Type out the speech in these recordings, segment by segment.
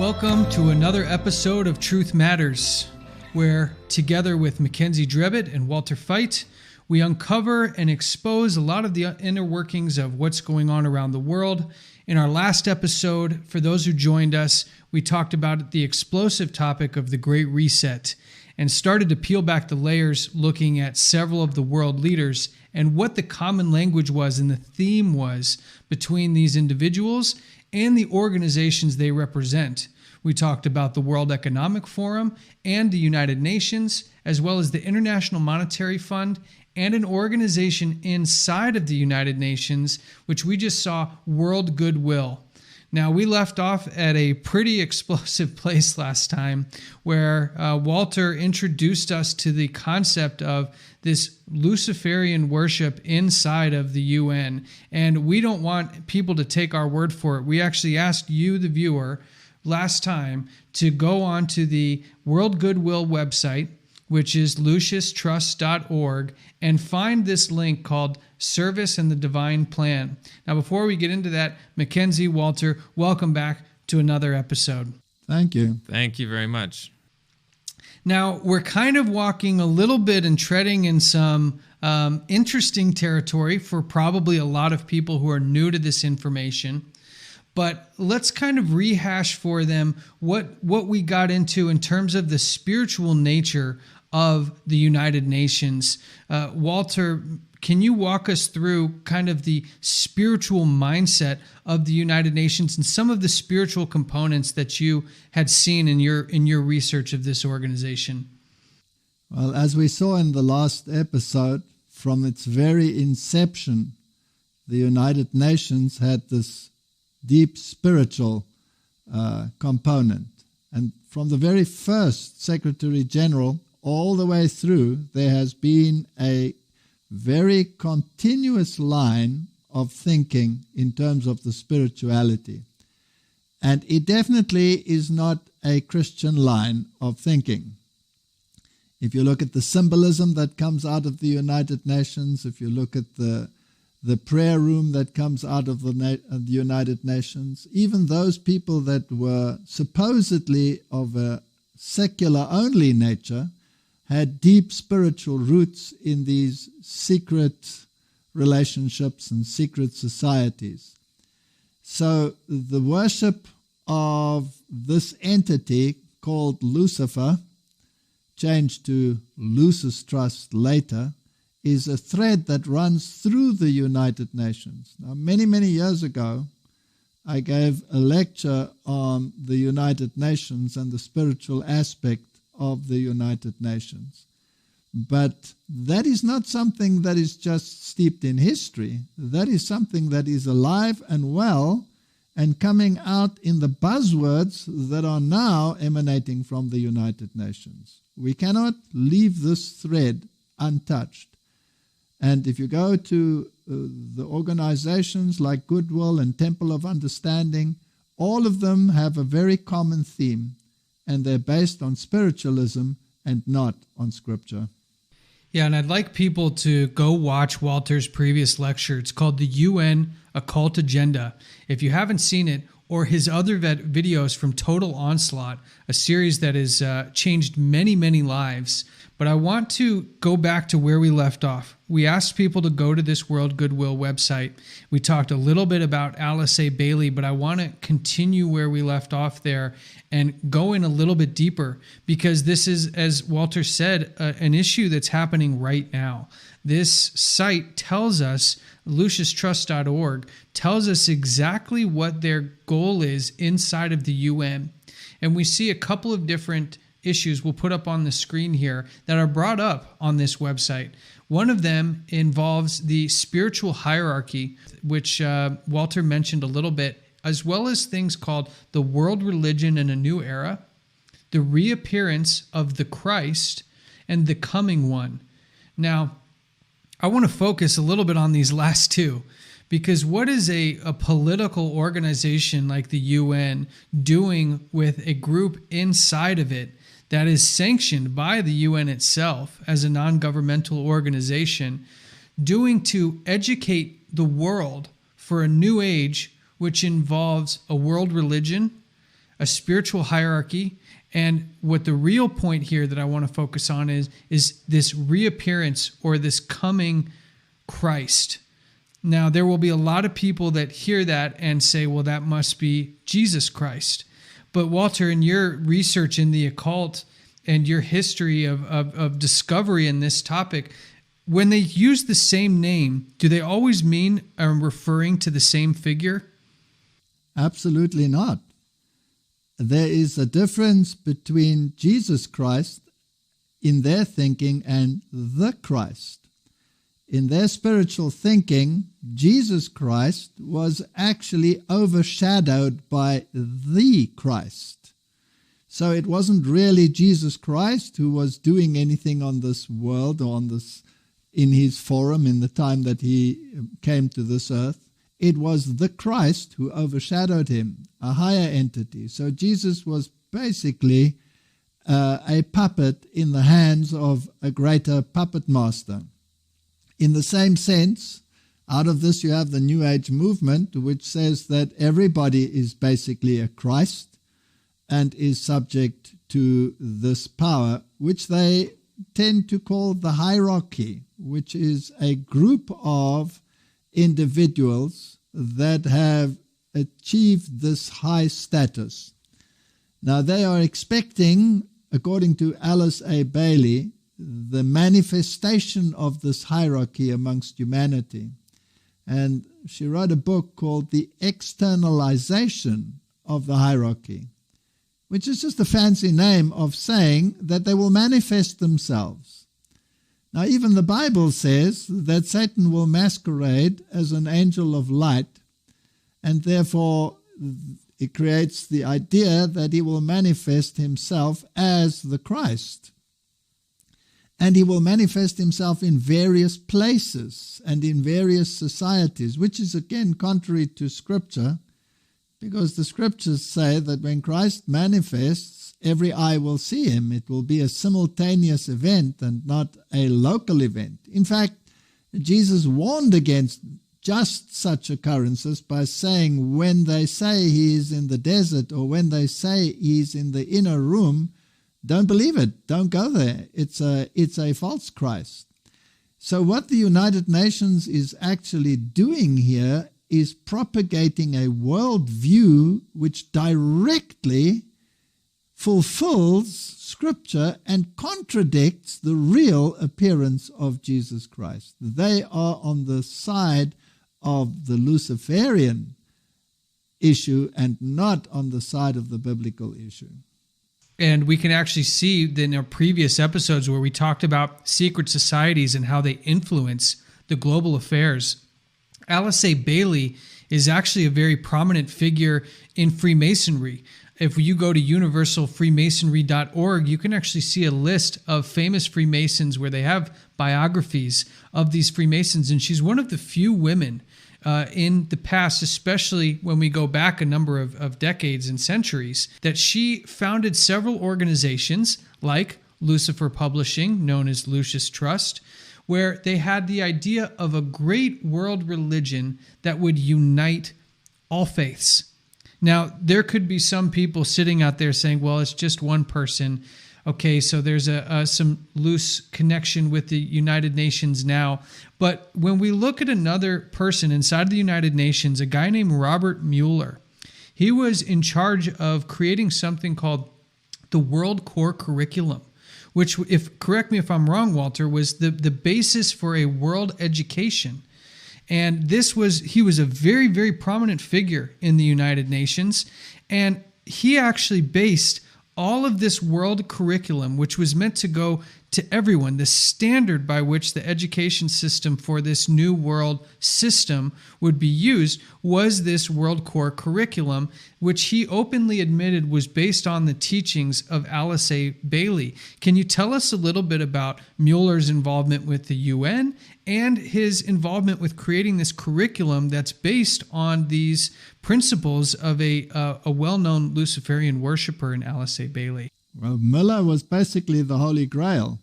Welcome to another episode of Truth Matters, where together with Mackenzie Drebbett and Walter Feit, we uncover and expose a lot of the inner workings of what's going on around the world. In our last episode, for those who joined us, we talked about the explosive topic of the Great Reset and started to peel back the layers, looking at several of the world leaders and what the common language was and the theme was between these individuals and the organizations they represent. We talked about the World Economic Forum and the United Nations, as well as the International Monetary Fund and an organization inside of the United Nations, which we just saw, World Goodwill. Now, we left off at a pretty explosive place last time where Walter introduced us to the concept of this Luciferian worship inside of the UN. And we don't want people to take our word for it. We actually asked you, the viewer, last time to go on to the World Goodwill website, which is luciustrust.org, and find this link called Service and the Divine Plan. Now, before we get into that, Mackenzie, Walter, welcome back to another episode. Thank you. Thank you very much. Now, we're kind of walking a little bit and treading in some interesting territory for probably a lot of people who are new to this information. But let's kind of rehash for them what we got into in terms of the spiritual nature of the United Nations. Walter, can you walk us through kind of the spiritual mindset of the United Nations and some of the spiritual components that you had seen in your research of this organization? Well, as we saw in the last episode, from its very inception, the United Nations had this deep spiritual component. And from the very first Secretary General all the way through, there has been a very continuous line of thinking in terms of the spirituality. And it definitely is not a Christian line of thinking. If you look at the symbolism that comes out of the United Nations, if you look at the prayer room that comes out of the United Nations, even those people that were supposedly of a secular-only nature had deep spiritual roots in these secret relationships and secret societies. So the worship of this entity called Lucifer, changed to Lucis Trust later, is a thread that runs through the United Nations. Now, many, many years ago, I gave a lecture on the United Nations and the spiritual aspect of the United Nations. But that is not something that is just steeped in history. That is something that is alive and well and coming out in the buzzwords that are now emanating from the United Nations. We cannot leave this thread untouched. And if you go to the organizations like Goodwill and Temple of Understanding, all of them have a very common theme, and they're based on spiritualism and not on Scripture. Yeah, and I'd like people to go watch Walter's previous lecture. It's called The UN Occult Agenda. If you haven't seen it, or his other videos from Total Onslaught, a series that has changed many, many lives. But I want to go back to where we left off. We asked people to go to this World Goodwill website. We talked a little bit about Alice A. Bailey, but I want to continue where we left off there and go in a little bit deeper, because this is, as Walter said, an issue that's happening right now. This site tells us, luciustrust.org, tells us exactly what their goal is inside of the UN. And we see a couple of different issues we'll put up on the screen here that are brought up on this website. One of them involves the spiritual hierarchy, which Walter mentioned a little bit, as well as things called the world religion in a new era, the reappearance of the Christ, and the coming one. Now, I want to focus a little bit on these last two, because what is a political organization like the UN doing with a group inside of it that is sanctioned by the UN itself as a non-governmental organization, doing to educate the world for a new age, which involves a world religion, a spiritual hierarchy. And what the real point here that I want to focus on is this reappearance or this coming Christ. Now, there will be a lot of people that hear that and say, well, that must be Jesus Christ. But Walter, in your research in the occult and your history of discovery in this topic, when they use the same name, do they always mean referring to the same figure? Absolutely not. There is a difference between Jesus Christ in their thinking and the Christ. In their spiritual thinking, Jesus Christ was actually overshadowed by the Christ. So it wasn't really Jesus Christ who was doing anything on this world or in his forum in the time that he came to this earth. It was the Christ who overshadowed him, a higher entity. So Jesus was basically a puppet in the hands of a greater puppet master. In the same sense, out of this you have the New Age movement, which says that everybody is basically a Christ and is subject to this power, which they tend to call the hierarchy, which is a group of individuals that have achieved this high status. Now they are expecting, according to Alice A. Bailey, the manifestation of this hierarchy amongst humanity. And she wrote a book called The Externalization of the Hierarchy, which is just a fancy name of saying that they will manifest themselves. Now, even the Bible says that Satan will masquerade as an angel of light, and therefore it creates the idea that he will manifest himself as the Christ. And he will manifest himself in various places and in various societies, which is again contrary to Scripture, because the Scriptures say that when Christ manifests, every eye will see him. It will be a simultaneous event and not a local event. In fact, Jesus warned against just such occurrences by saying when they say he is in the desert or when they say he's in the inner room, don't believe it. Don't go there. It's a false Christ. So what the United Nations is actually doing here is propagating a worldview which directly fulfills Scripture and contradicts the real appearance of Jesus Christ. They are on the side of the Luciferian issue and not on the side of the biblical issue. And we can actually see in our previous episodes where we talked about secret societies and how they influence the global affairs. Alice A. Bailey is actually a very prominent figure in Freemasonry. If you go to universalfreemasonry.org, you can actually see a list of famous Freemasons where they have biographies of these Freemasons. And she's one of the few women in the past, especially when we go back a number of decades and centuries, that she founded several organizations like Lucifer Publishing, known as Lucis Trust, where they had the idea of a great world religion that would unite all faiths. Now, there could be some people sitting out there saying, well, it's just one person. Okay, so there's some loose connection with the United Nations now. But when we look at another person inside the United Nations, a guy named Robert Mueller, he was in charge of creating something called the World Core Curriculum, which, correct me if I'm wrong, Walter, was the basis for a world education. And he was a very, very prominent figure in the United Nations. And he actually based all of this world curriculum, which was meant to go to everyone, the standard by which the education system for this new world system would be used was this World Core Curriculum, which he openly admitted was based on the teachings of Alice A. Bailey. Can you tell us a little bit about Mueller's involvement with the UN and his involvement with creating this curriculum that's based on these principles of a well-known Luciferian worshiper in Alice A. Bailey? Well, Mueller was basically the Holy Grail.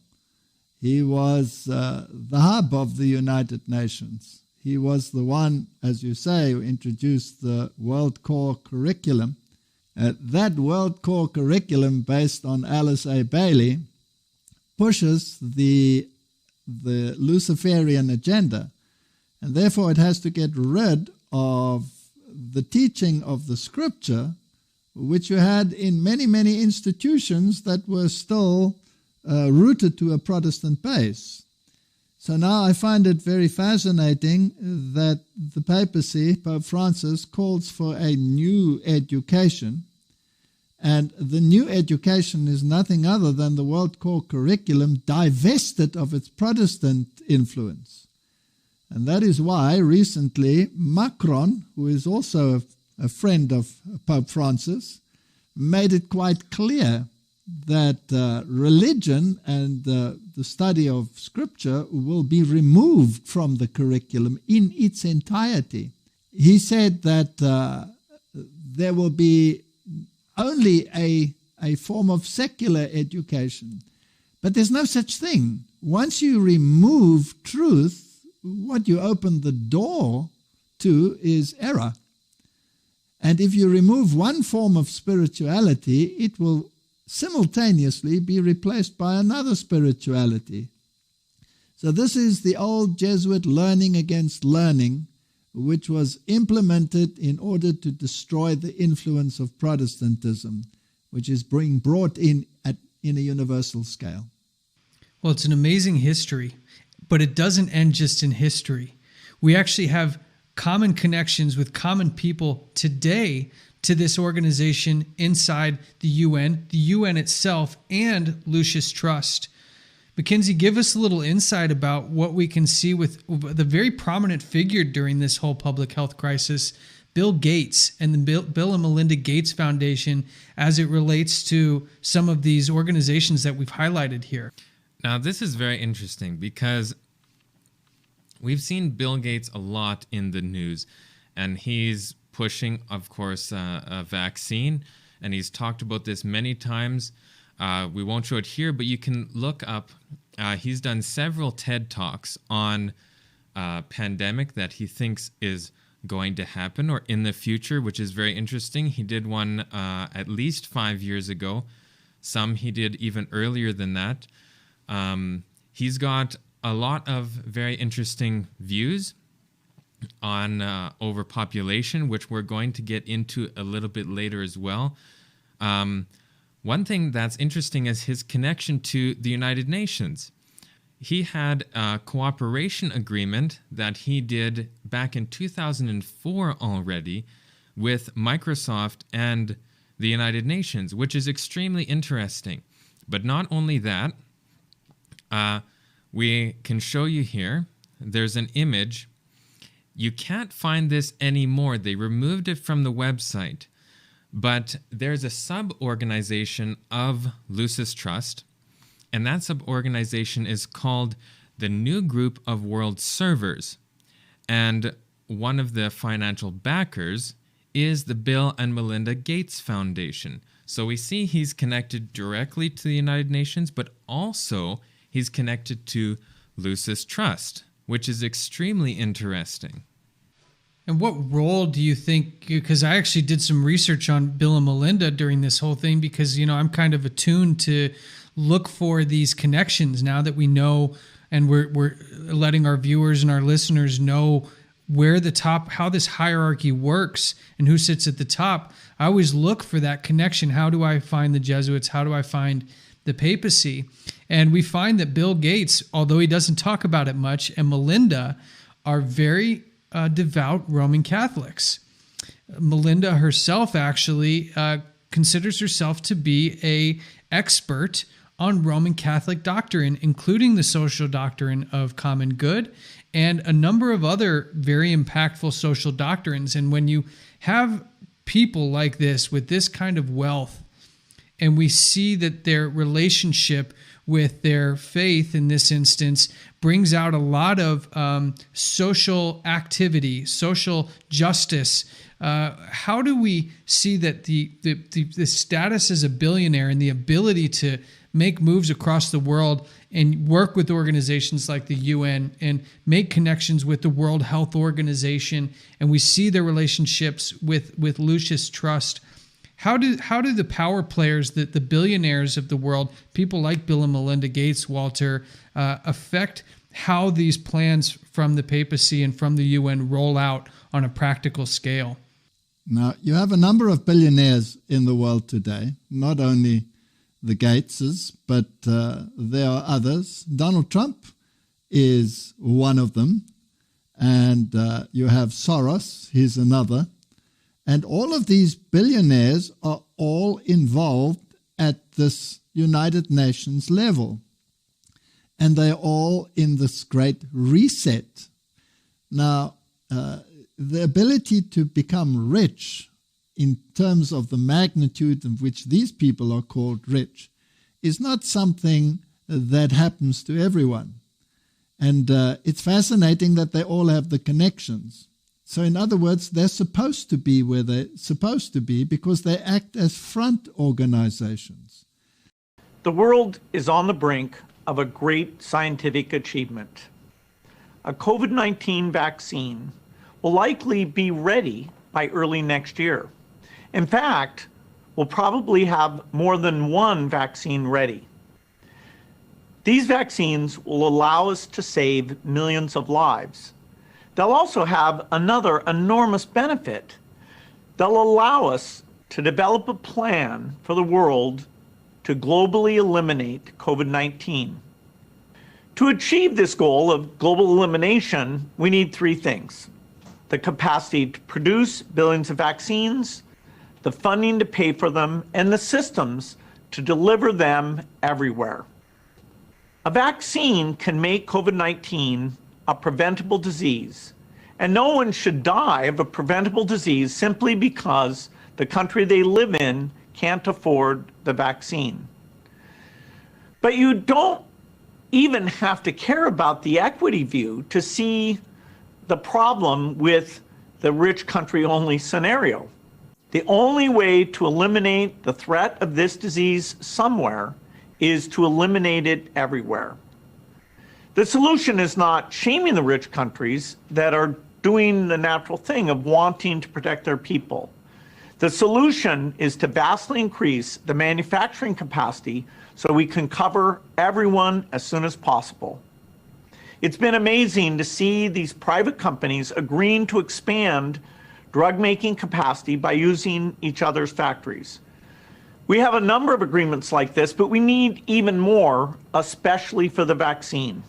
He was the hub of the United Nations. He was the one, as you say, who introduced the World Core Curriculum. That World Core curriculum based on Alice A. Bailey pushes the Luciferian agenda, and therefore it has to get rid of the teaching of the scripture, which you had in many, many institutions that were still rooted to a Protestant base. So now I find it very fascinating that the papacy, Pope Francis, calls for a new education. And the new education is nothing other than the World Core curriculum divested of its Protestant influence. And that is why recently Macron, who is also a friend of Pope Francis, made it quite clear that religion and the study of Scripture will be removed from the curriculum in its entirety. He said that there will be only a form of secular education, but there's no such thing. Once you remove truth, what you open the door to is error. And if you remove one form of spirituality, it will simultaneously be replaced by another spirituality. So this is the old Jesuit learning against learning, which was implemented in order to destroy the influence of Protestantism, which is being brought in a universal scale. Well, it's an amazing history, but it doesn't end just in history. We actually have common connections with common people today to this organization inside the UN itself, and Lucis Trust. Mackenzie, give us a little insight about what we can see with the very prominent figure during this whole public health crisis, Bill Gates and the Bill and Melinda Gates Foundation, as it relates to some of these organizations that we've highlighted here. Now, this is very interesting because we've seen Bill Gates a lot in the news, and he's pushing, of course, a vaccine, and he's talked about this many times. We won't show it here, but you can look up. He's done several TED Talks on pandemic that he thinks is going to happen or in the future, which is very interesting. He did one at least 5 years ago. Some he did even earlier than that. He's got a lot of very interesting views on overpopulation, which we're going to get into a little bit later as well. One thing that's interesting is his connection to the United Nations. He had a cooperation agreement that he did back in 2004 already with Microsoft and the United Nations, which is extremely interesting. But not only that, we can show you here, there's an image. You can't find this anymore. They removed it from the website. But there's a sub-organization of Lucis Trust, and that sub-organization is called the New Group of World Servers. And one of the financial backers is the Bill and Melinda Gates Foundation. So we see he's connected directly to the United Nations, but also he's connected to Lucis Trust, which is extremely interesting. And what role do you think, because I actually did some research on Bill and Melinda during this whole thing, because, you know, I'm kind of attuned to look for these connections now that we know, and we're letting our viewers and our listeners know where the top, how this hierarchy works and who sits at the top. I always look for that connection. How do I find the Jesuits? How do I find the papacy? And we find that Bill Gates, although he doesn't talk about it much, and Melinda are very devout Roman Catholics. Melinda herself actually considers herself to be an expert on Roman Catholic doctrine, including the social doctrine of common good and a number of other very impactful social doctrines. And when you have people like this with this kind of wealth, and we see that their relationship with their faith in this instance brings out a lot of social activity, social justice. How do we see that the status as a billionaire and the ability to make moves across the world and work with organizations like the UN and make connections with the World Health Organization, and we see their relationships with Lucis Trust. How do the power players, the billionaires of the world, people like Bill and Melinda Gates, Walter, affect how these plans from the papacy and from the UN roll out on a practical scale? Now, you have a number of billionaires in the world today, not only the Gateses, but there are others. Donald Trump is one of them, and you have Soros, he's another. And all of these billionaires are all involved at this United Nations level. And they're all in this great reset. Now, the ability to become rich in terms of the magnitude in which these people are called rich is not something that happens to everyone. And it's fascinating that they all have the connections. So in other words, they're supposed to be where they're supposed to be because they act as front organizations. The world is on the brink of a great scientific achievement. A COVID-19 vaccine will likely be ready by early next year. In fact, we'll probably have more than one vaccine ready. These vaccines will allow us to save millions of lives. They'll also have another enormous benefit. They'll allow us to develop a plan for the world to globally eliminate COVID-19. To achieve this goal of global elimination, we need three things: the capacity to produce billions of vaccines, the funding to pay for them, and the systems to deliver them everywhere. A vaccine can make COVID-19 a preventable disease, and no one should die of a preventable disease simply because the country they live in can't afford the vaccine. But you don't even have to care about the equity view to see the problem with the rich country only scenario. The only way to eliminate the threat of this disease somewhere is to eliminate it everywhere. The solution is not shaming the rich countries that are doing the natural thing of wanting to protect their people. The solution is to vastly increase the manufacturing capacity so we can cover everyone as soon as possible. It's been amazing to see these private companies agreeing to expand drug-making capacity by using each other's factories. We have a number of agreements like this, but we need even more, especially for the vaccine.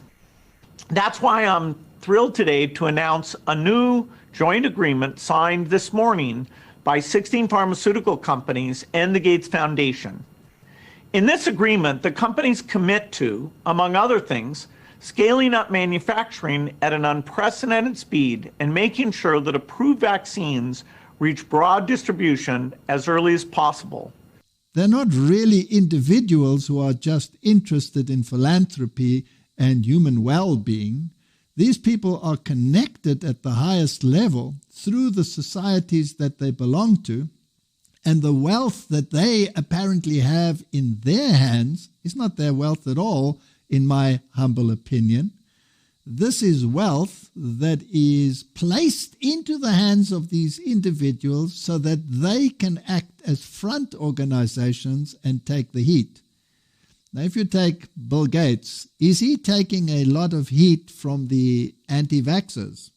That's why I'm thrilled today to announce a new joint agreement signed this morning by 16 pharmaceutical companies and the Gates Foundation. In this agreement, the companies commit to, among other things, scaling up manufacturing at an unprecedented speed and making sure that approved vaccines reach broad distribution as early as possible. They're not really individuals who are just interested in philanthropy and human well-being. These people are connected at the highest level through the societies that they belong to, and the wealth that they apparently have in their hands is not their wealth at all, in my humble opinion. This is wealth that is placed into the hands of these individuals so that they can act as front organizations and take the heat. Now, if you take Bill Gates, is he taking a lot of heat from the anti-vaxxers?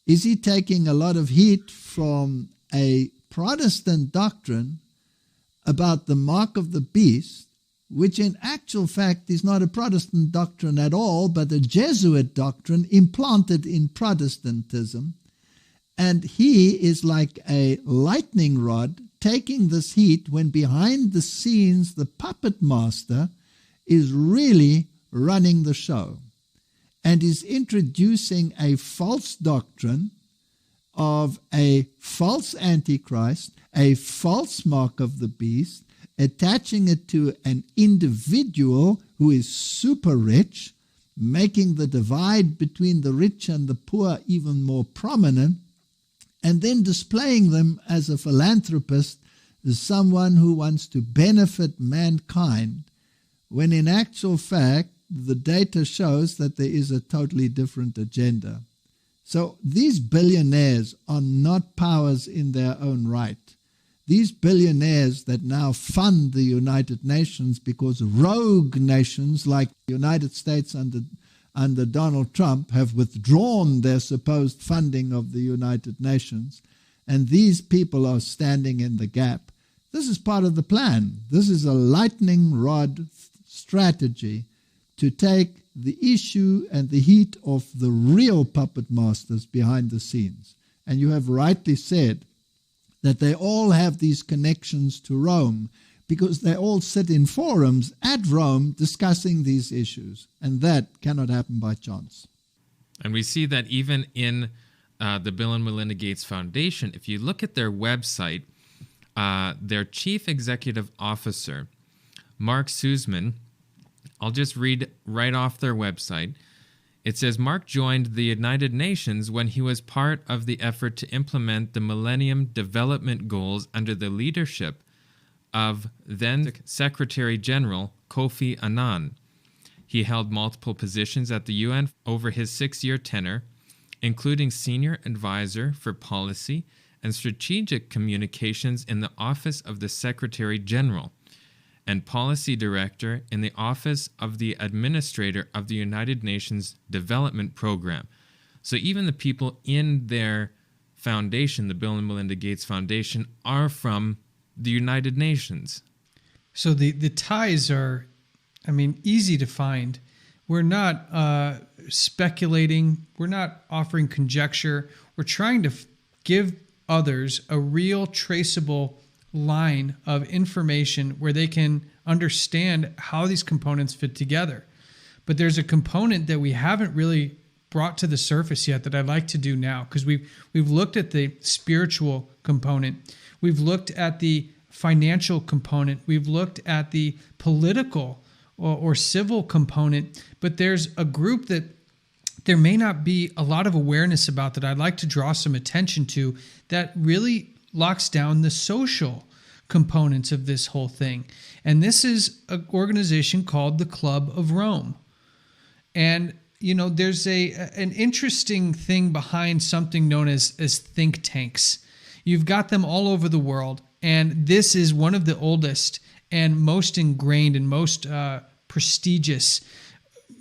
Is he taking a lot of heat from a Protestant doctrine about the mark of the beast, which in actual fact is not a Protestant doctrine at all, but a Jesuit doctrine implanted in Protestantism? And he is like a lightning rod taking this heat when behind the scenes the puppet master is really running the show and is introducing a false doctrine of a false antichrist, a false mark of the beast, attaching it to an individual who is super rich, making the divide between the rich and the poor even more prominent, and then displaying them as a philanthropist, as someone who wants to benefit mankind, when in actual fact, the data shows that there is a totally different agenda. So these billionaires are not powers in their own right. these billionaires that now fund the United Nations because rogue nations like the United States under Donald Trump have withdrawn their supposed funding of the United Nations, and these people are standing in the gap. This is part of the plan. This is a lightning rod strategy to take the issue and the heat of the real puppet masters behind the scenes. And you have rightly said that they all have these connections to Rome because they all sit in forums at Rome discussing these issues. And that cannot happen by chance. And we see that even in the Bill and Melinda Gates Foundation, if you look at their website, their chief executive officer, Mark Sussman, I'll just read right off their website. It says, Mark joined the United Nations when he was part of the effort to implement the Millennium Development Goals under the leadership of then Secretary General Kofi Annan. He held multiple positions at the UN over his 6-year tenure, including Senior Advisor for Policy and Strategic Communications in the Office of the Secretary General, and Policy Director in the Office of the Administrator of the United Nations Development Program. So even the people in their foundation, the Bill and Melinda Gates Foundation, are from the United Nations. So the ties are, easy to find. We're not speculating. We're not offering conjecture. We're trying to give others a real traceable line of information where they can understand how these components fit together. But there's a component that we haven't really brought to the surface yet that I'd like to do now, because we've looked at the spiritual component, we've looked at the financial component, we've looked at the political or civil component, but there's a group that there may not be a lot of awareness about that I'd like to draw some attention to that really locks down the social components of this whole thing. And this is an organization called the Club of Rome. And, there's an interesting thing behind something known as think tanks. You've got them all over the world. And this is one of the oldest and most ingrained and most prestigious.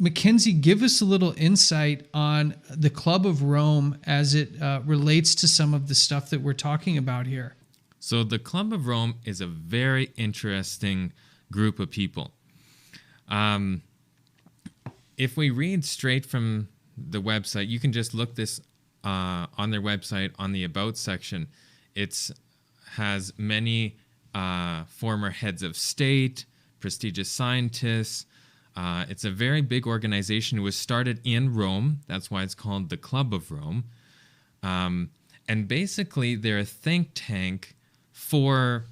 Mackenzie, give us a little insight on the Club of Rome as it relates to some of the stuff that we're talking about here. So the Club of Rome is a very interesting group of people. If we read straight from the website, you can just look this on their website on the About section. It has many former heads of state, prestigious scientists. It's a very big organization. It was started in Rome. That's why it's called the Club of Rome. And basically, they're a think tank for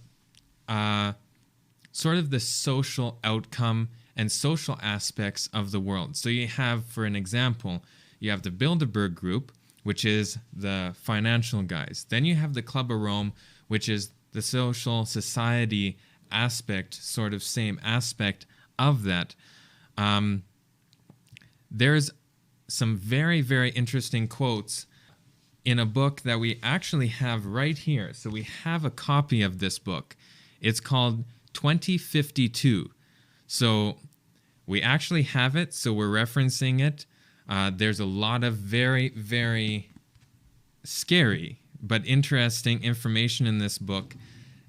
sort of the social outcome and social aspects of the world. So you have, for an example, you have the Bilderberg Group, which is the financial guys. Then you have the Club of Rome, which is the social society aspect, sort of same aspect of that. There's some very, very interesting quotes in a book that we actually have right here. So we have a copy of this book. It's called 2052. So we actually have it, so we're referencing it. There's a lot of very, very scary but interesting information in this book.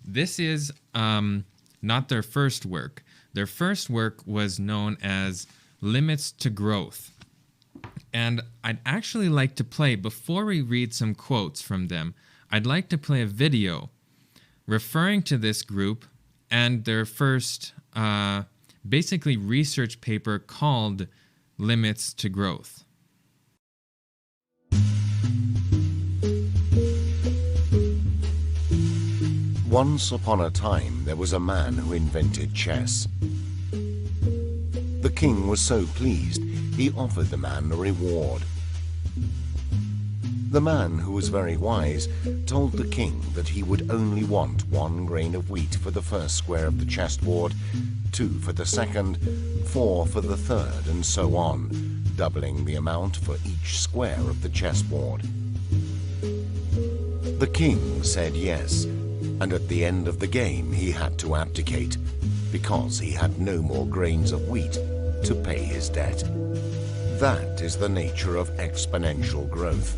This is not their first work. Their first work was known as Limits to Growth. And I'd actually like to play, before we read some quotes from them, I'd like to play a video referring to this group and their first basically research paper called Limits to Growth. Once upon a time, there was a man who invented chess. The king was so pleased, he offered the man a reward. The man, who was very wise, told the king that he would only want 1 grain of wheat for the first square of the chessboard, 2 for the second, 4 for the third, and so on, doubling the amount for each square of the chessboard. The king said yes, And at the end of the game, he had to abdicate because he had no more grains of wheat to pay his debt. That is the nature of exponential growth,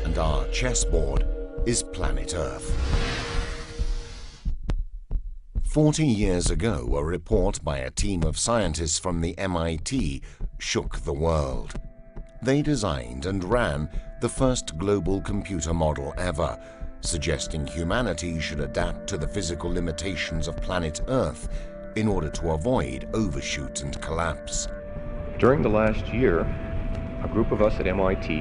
and our chessboard is planet Earth. 40 years ago, a report by a team of scientists from the MIT shook the world. They designed and ran the first global computer model ever, suggesting humanity should adapt to the physical limitations of planet Earth in order to avoid overshoot and collapse. During the last year, a group of us at MIT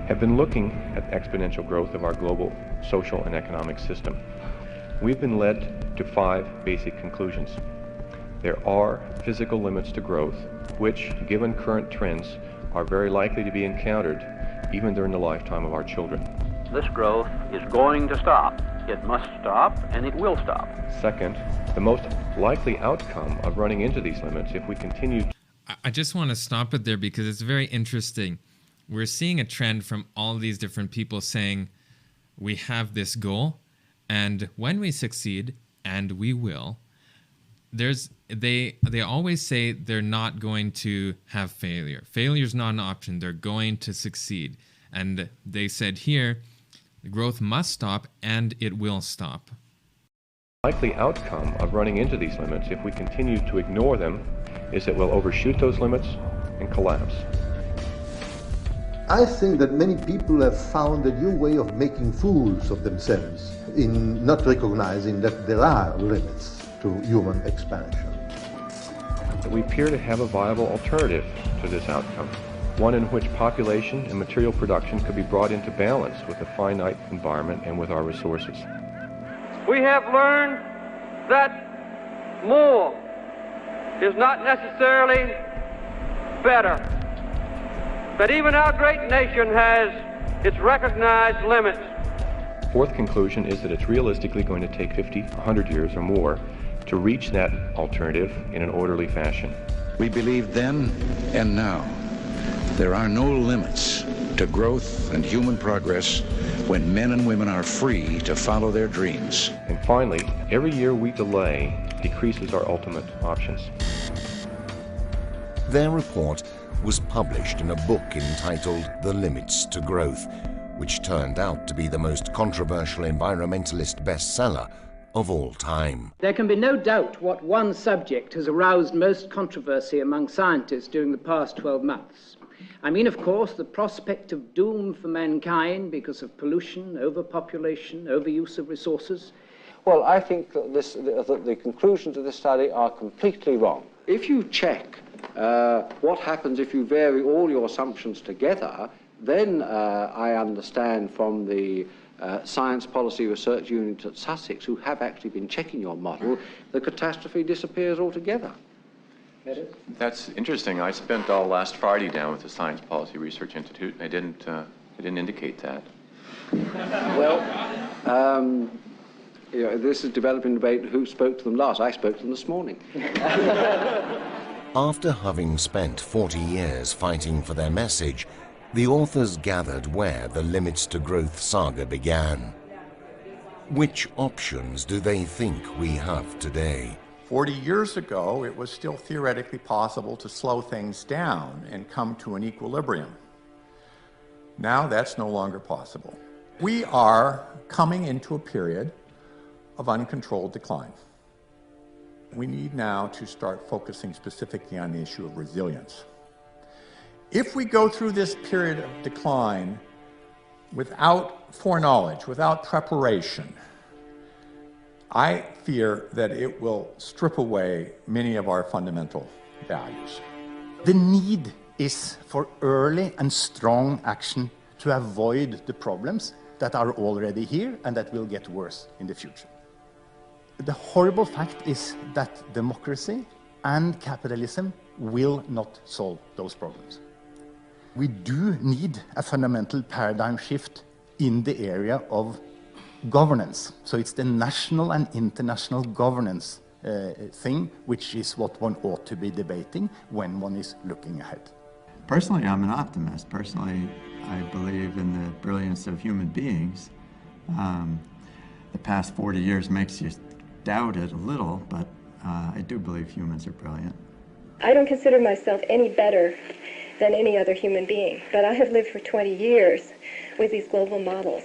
have been looking at exponential growth of our global social and economic system. We've been led to 5 basic conclusions. There are physical limits to growth, which, given current trends, are very likely to be encountered even during the lifetime of our children. This growth is going to stop. It must stop, and it will stop. Second, the most likely outcome of running into these limits if we continue... I just want to stop it there because it's very interesting. We're seeing a trend from all these different people saying we have this goal, and when we succeed, and we will, they always say they're not going to have failure. Failure is not an option. They're going to succeed. And they said here, the growth must stop, and it will stop. The likely outcome of running into these limits, if we continue to ignore them, is that we'll overshoot those limits and collapse. I think that many people have found a new way of making fools of themselves in not recognizing that there are limits to human expansion. We appear to have a viable alternative to this outcome, one in which population and material production could be brought into balance with the finite environment and with our resources. We have learned that more is not necessarily better. That even our great nation has its recognized limits. Fourth conclusion is that it's realistically going to take 50, 100 years or more to reach that alternative in an orderly fashion. We believed then and now there are no limits to growth and human progress when men and women are free to follow their dreams. And finally, every year we delay decreases our ultimate options. Their report was published in a book entitled The Limits to Growth, which turned out to be the most controversial environmentalist bestseller of all time. There can be no doubt what one subject has aroused most controversy among scientists during the past 12 months. I mean, of course, the prospect of doom for mankind because of pollution, overpopulation, overuse of resources. Well, I think that the conclusions of this study are completely wrong. If you check what happens if you vary all your assumptions together, then I understand from the Science Policy Research Unit at Sussex, who have actually been checking your model, the catastrophe disappears altogether. That's interesting. I spent all last Friday down with the Science Policy Research Institute, and they didn't indicate that. Well, you know, this is developing debate who spoke to them last. I spoke to them this morning. After having spent 40 years fighting for their message, the authors gathered where the Limits to Growth saga began. Which options do they think we have today? 40 years ago, it was still theoretically possible to slow things down and come to an equilibrium. Now that's no longer possible. We are coming into a period of uncontrolled decline. We need now to start focusing specifically on the issue of resilience. If we go through this period of decline without foreknowledge, without preparation, I fear that it will strip away many of our fundamental values. The need is for early and strong action to avoid the problems that are already here and that will get worse in the future. The horrible fact is that democracy and capitalism will not solve those problems. We do need a fundamental paradigm shift in the area of governance. So it's the national and international governance thing, which is what one ought to be debating when one is looking ahead. Personally, I'm an optimist. Personally, I believe in the brilliance of human beings. The the past 40 years makes you doubt it a little, but I do believe humans are brilliant. I don't consider myself any better than any other human being, but I have lived for 20 years with these global models.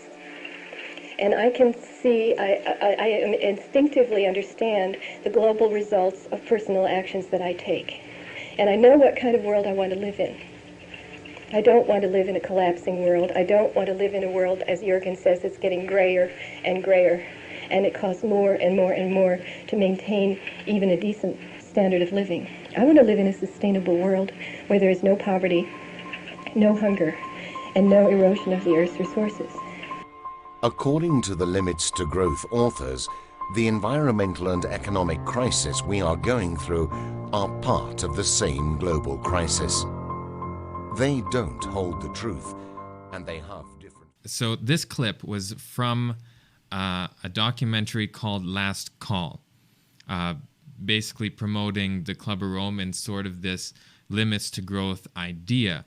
And I can see, I instinctively understand the global results of personal actions that I take. And I know what kind of world I want to live in. I don't want to live in a collapsing world. I don't want to live in a world, as Jürgen says, it's getting grayer and grayer. And it costs more and more and more to maintain even a decent standard of living. I want to live in a sustainable world where there is no poverty, no hunger, and no erosion of the Earth's resources. According to the Limits to Growth authors, the environmental and economic crisis we are going through are part of the same global crisis. They don't hold the truth, and they have different... So this clip was from a documentary called Last Call, basically promoting the Club of Rome and sort of this limits to growth idea.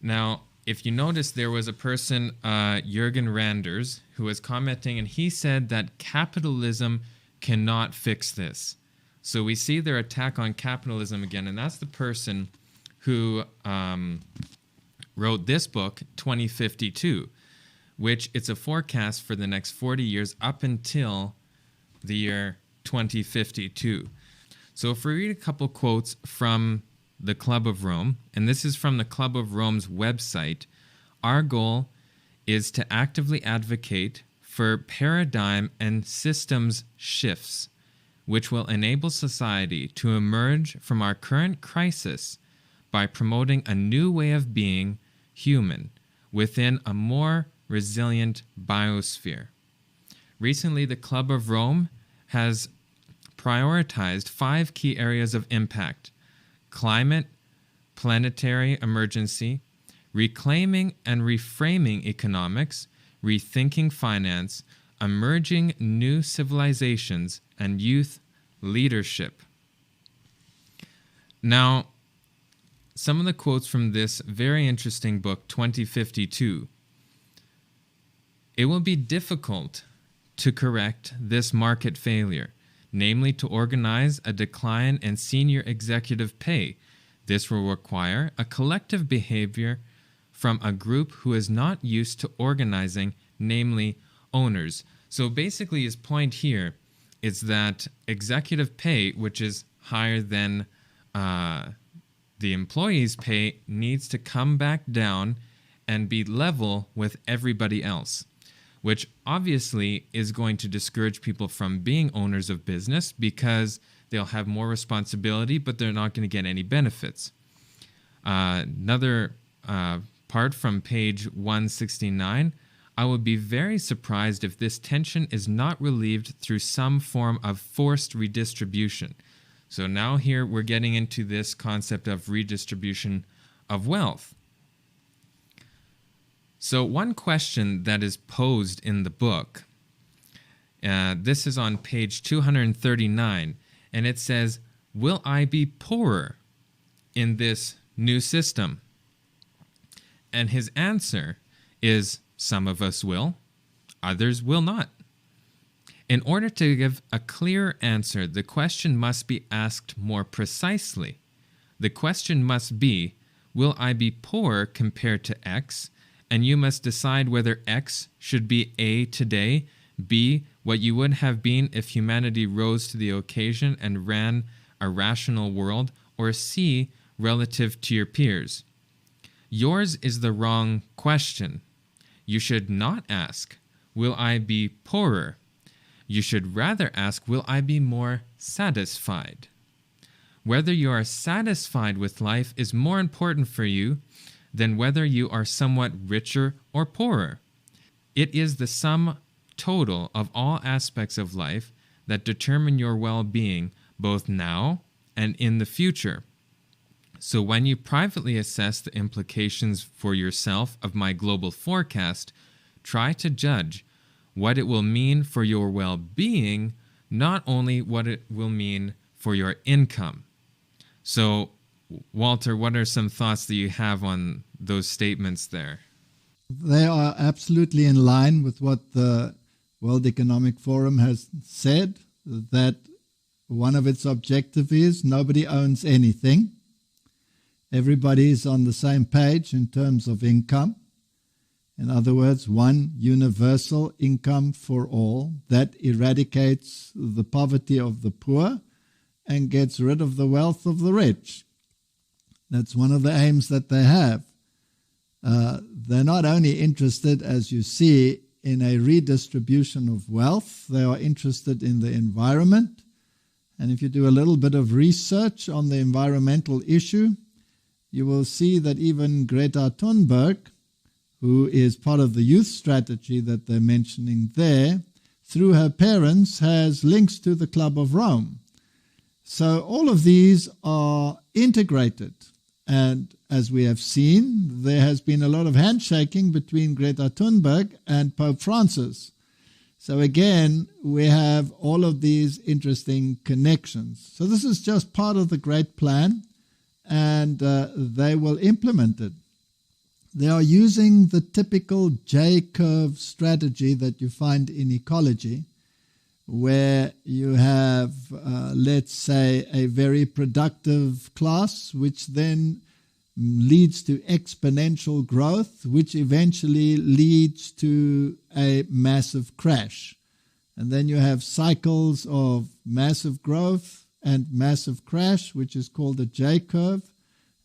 Now, if you notice, there was a person, Jürgen Randers, who was commenting, and he said that capitalism cannot fix this. So we see their attack on capitalism again, and that's the person who wrote this book, 2052, which it's a forecast for the next 40 years up until the year 2052. So if we read a couple quotes from the Club of Rome, and this is from the Club of Rome's website, our goal is to actively advocate for paradigm and systems shifts, which will enable society to emerge from our current crisis by promoting a new way of being human within a more resilient biosphere. Recently, the Club of Rome has prioritized 5 key areas of impact: climate, planetary emergency, reclaiming and reframing economics, rethinking finance, emerging new civilizations, and youth leadership. Now, some of the quotes from this very interesting book, 2052. It will be difficult to correct this market failure, namely to organize a decline in senior executive pay. This will require a collective behavior from a group who is not used to organizing, namely owners. So basically his point here is that executive pay, which is higher than the employee's pay, needs to come back down and be level with everybody else, which obviously is going to discourage people from being owners of business because they'll have more responsibility, but they're not going to get any benefits. Another part from page 169, I would be very surprised if this tension is not relieved through some form of forced redistribution. So now here we're getting into this concept of redistribution of wealth. So one question that is posed in the book, this is on page 239, and it says, will I be poorer in this new system? And his answer is, some of us will, others will not. In order to give a clear answer, the question must be asked more precisely. The question must be, will I be poorer compared to X? And you must decide whether X should be A today, B, what you would have been if humanity rose to the occasion and ran a rational world, or C, relative to your peers. Yours is the wrong question. You should not ask, will I be poorer? You should rather ask, will I be more satisfied? Whether you are satisfied with life is more important for you than whether you are somewhat richer or poorer. It is the sum total of all aspects of life that determine your well-being, both now and in the future. So when you privately assess the implications for yourself of my global forecast, try to judge what it will mean for your well-being, not only what it will mean for your income. So, Walter, what are some thoughts that you have on those statements there? They are absolutely in line with what the World Economic Forum has said that one of its objectives is nobody owns anything. Everybody is on the same page in terms of income. In other words, one universal income for all that eradicates the poverty of the poor and gets rid of the wealth of the rich. That's one of the aims that they have. They're not only interested, as you see, in a redistribution of wealth, they are interested in the environment. And if you do a little bit of research on the environmental issue, you will see that even Greta Thunberg, who is part of the youth strategy that they're mentioning there, through her parents has links to the Club of Rome. So all of these are integrated. And as we have seen, there has been a lot of handshaking between Greta Thunberg and Pope Francis. So again, we have all of these interesting connections. So this is just part of the great plan, and they will implement it. They are using the typical J-curve strategy that you find in ecology, where you have, let's say, a very productive class, which then leads to exponential growth, which eventually leads to a massive crash. And then you have cycles of massive growth and massive crash, which is called a J-curve.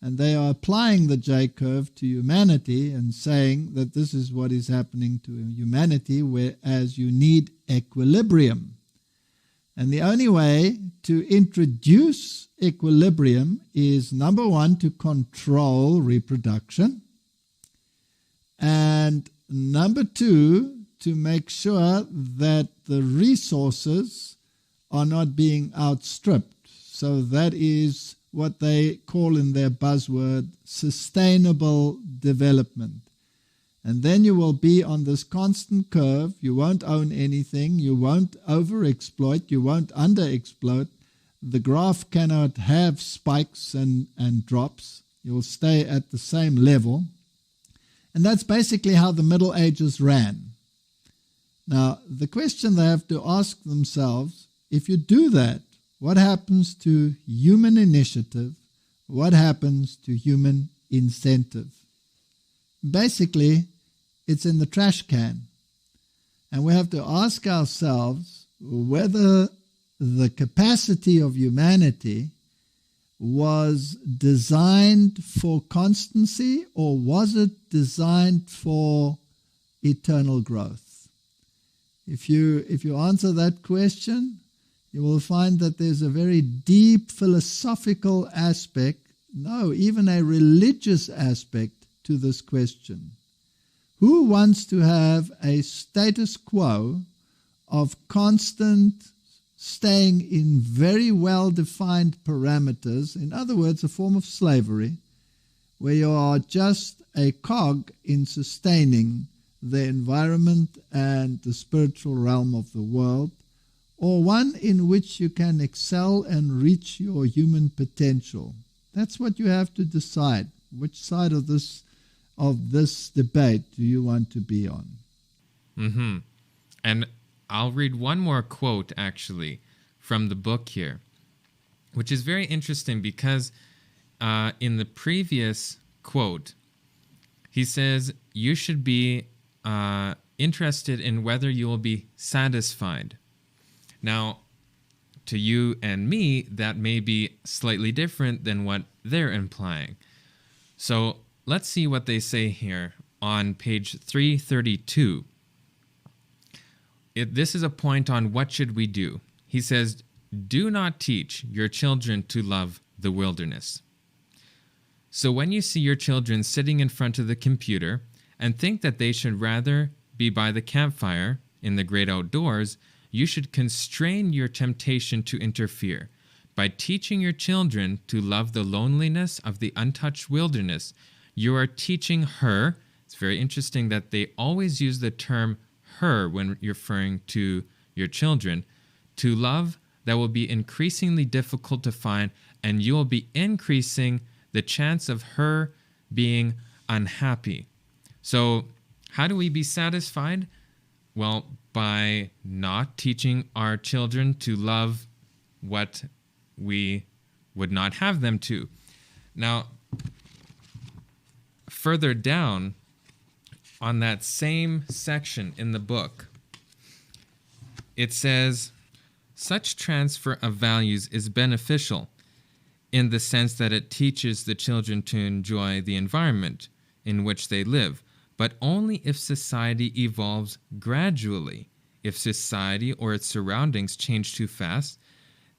And they are applying the J-curve to humanity and saying that this is what is happening to humanity, whereas you need equilibrium. And the only way to introduce equilibrium is, number one, to control reproduction, and number two, to make sure that the resources are not being outstripped. So that is what they call in their buzzword sustainable development. And then you will be on this constant curve. You won't own anything. You won't overexploit. You won't underexploit. The graph cannot have spikes and drops. You will stay at the same level. And that's basically how the Middle Ages ran. Now, the question they have to ask themselves, if you do that, what happens to human initiative? What happens to human incentive? Basically, it's in the trash can. And we have to ask ourselves whether the capacity of humanity was designed for constancy, or was it designed for eternal growth? If you answer that question, you will find that there's a very deep philosophical aspect, no, even a religious aspect to this question. Who wants to have a status quo of constant staying in very well-defined parameters, in other words, a form of slavery, where you are just a cog in sustaining the environment and the spiritual realm of the world, or one in which you can excel and reach your human potential? That's what you have to decide. Which side of this debate do you want to be on? Mm-hmm. And I'll read one more quote, actually, from the book here, which is very interesting because in the previous quote, he says, you should be interested in whether you will be satisfied. Now, to you and me, that may be slightly different than what they're implying. So let's see what they say here on page 332. This is a point on what should we do. He says, do not teach your children to love the wilderness. So when you see your children sitting in front of the computer and think that they should rather be by the campfire in the great outdoors, you should constrain your temptation to interfere. By teaching your children to love the loneliness of the untouched wilderness, you are teaching her. It's very interesting that they always use the term her when referring to your children, to love that will be increasingly difficult to find, and you will be increasing the chance of her being unhappy. So how do we be satisfied? Well, by not teaching our children to love what we would not have them to. Now, further down on that same section in the book, it says, such transfer of values is beneficial in the sense that it teaches the children to enjoy the environment in which they live, but only if society evolves gradually. If society or its surroundings change too fast,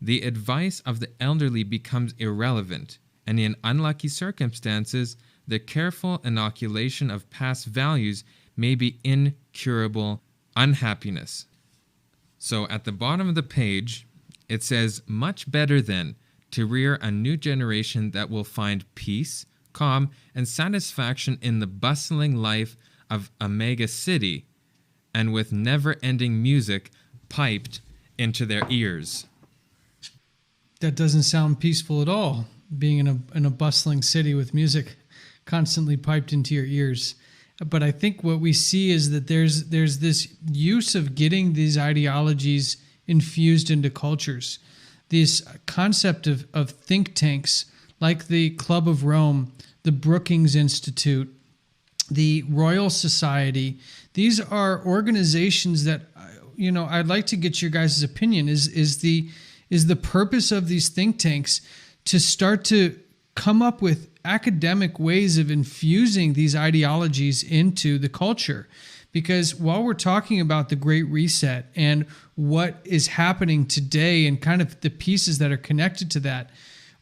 the advice of the elderly becomes irrelevant, and in unlucky circumstances, the careful inoculation of past values may be incurable unhappiness. So at the bottom of the page, it says, much better then to rear a new generation that will find peace, calm, and satisfaction in the bustling life of a mega city, and with never-ending music piped into their ears. That doesn't sound peaceful at all, being in a bustling city with music constantly piped into your ears. But I think what we see is that there's this use of getting these ideologies infused into cultures. This concept of think tanks like the Club of Rome, the Brookings Institute, the Royal Society. These are organizations that, I'd like to get your guys' opinion. Is the purpose of these think tanks to start to come up with academic ways of infusing these ideologies into the culture? Because while we're talking about the Great Reset and what is happening today and kind of the pieces that are connected to that,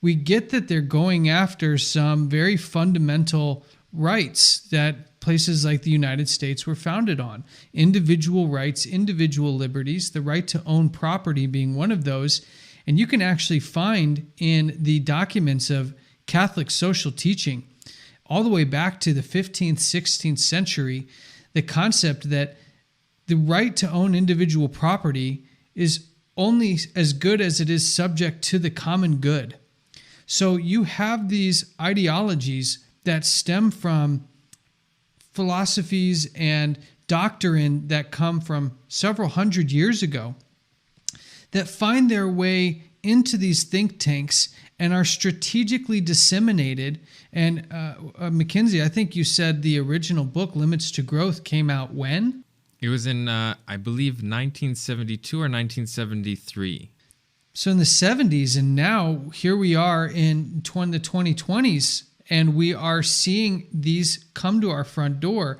we get that they're going after some very fundamental rights that places like the United States were founded on. Individual rights, individual liberties, the right to own property being one of those. And you can actually find in the documents of Catholic social teaching, all the way back to the 15th, 16th century, the concept that the right to own individual property is only as good as it is subject to the common good. So you have these ideologies that stem from philosophies and doctrine that come from several hundred years ago that find their way into these think tanks and are strategically disseminated. And Mackenzie, I think you said the original book, Limits to Growth, came out when? It was in, I believe, 1972 or 1973. So in the 70s, and now here we are in the 2020s, and we are seeing these come to our front door.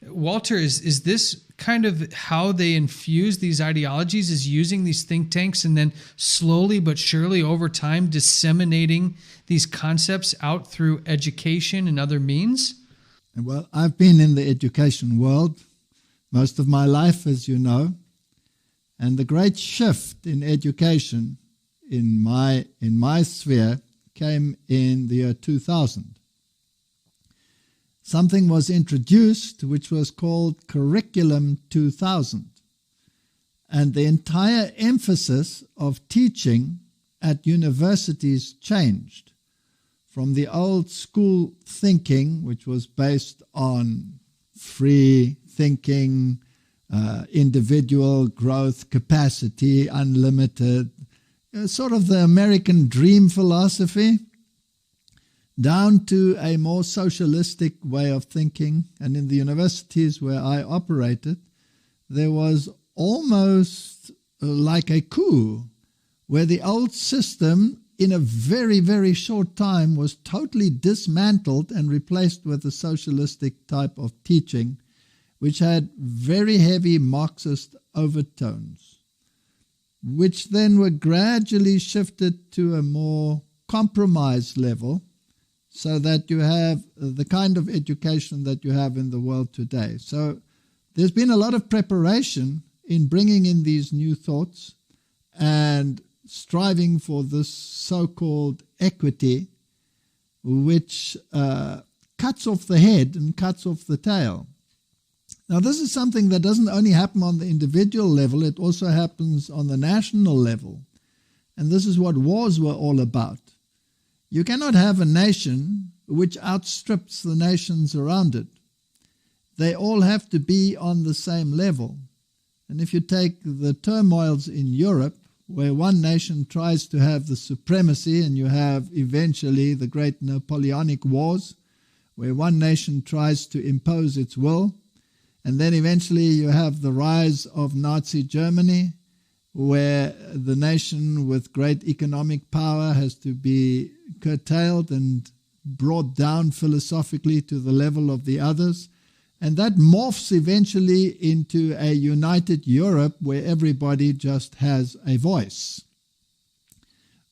Walter, is this kind of how they infuse these ideologies, is using these think tanks and then slowly but surely over time disseminating these concepts out through education and other means? Well, I've been in the education world most of my life, as you know, and the great shift in education in my sphere came in the year 2000. Something was introduced which was called Curriculum 2000. And the entire emphasis of teaching at universities changed from the old school thinking, which was based on free thinking, individual growth capacity, unlimited, sort of the American dream philosophy, down to a more socialistic way of thinking. And in the universities where I operated, there was almost like a coup, where the old system in a very, very short time was totally dismantled and replaced with a socialistic type of teaching, which had very heavy Marxist overtones, which then were gradually shifted to a more compromised level, so that you have the kind of education that you have in the world today. So there's been a lot of preparation in bringing in these new thoughts and striving for this so-called equity, which cuts off the head and cuts off the tail. Now, this is something that doesn't only happen on the individual level, it also happens on the national level. And this is what wars were all about. You cannot have a nation which outstrips the nations around it. They all have to be on the same level. And if you take the turmoils in Europe, where one nation tries to have the supremacy, and you have eventually the great Napoleonic Wars, where one nation tries to impose its will, and then eventually you have the rise of Nazi Germany, where the nation with great economic power has to be curtailed and brought down philosophically to the level of the others. And that morphs eventually into a united Europe where everybody just has a voice.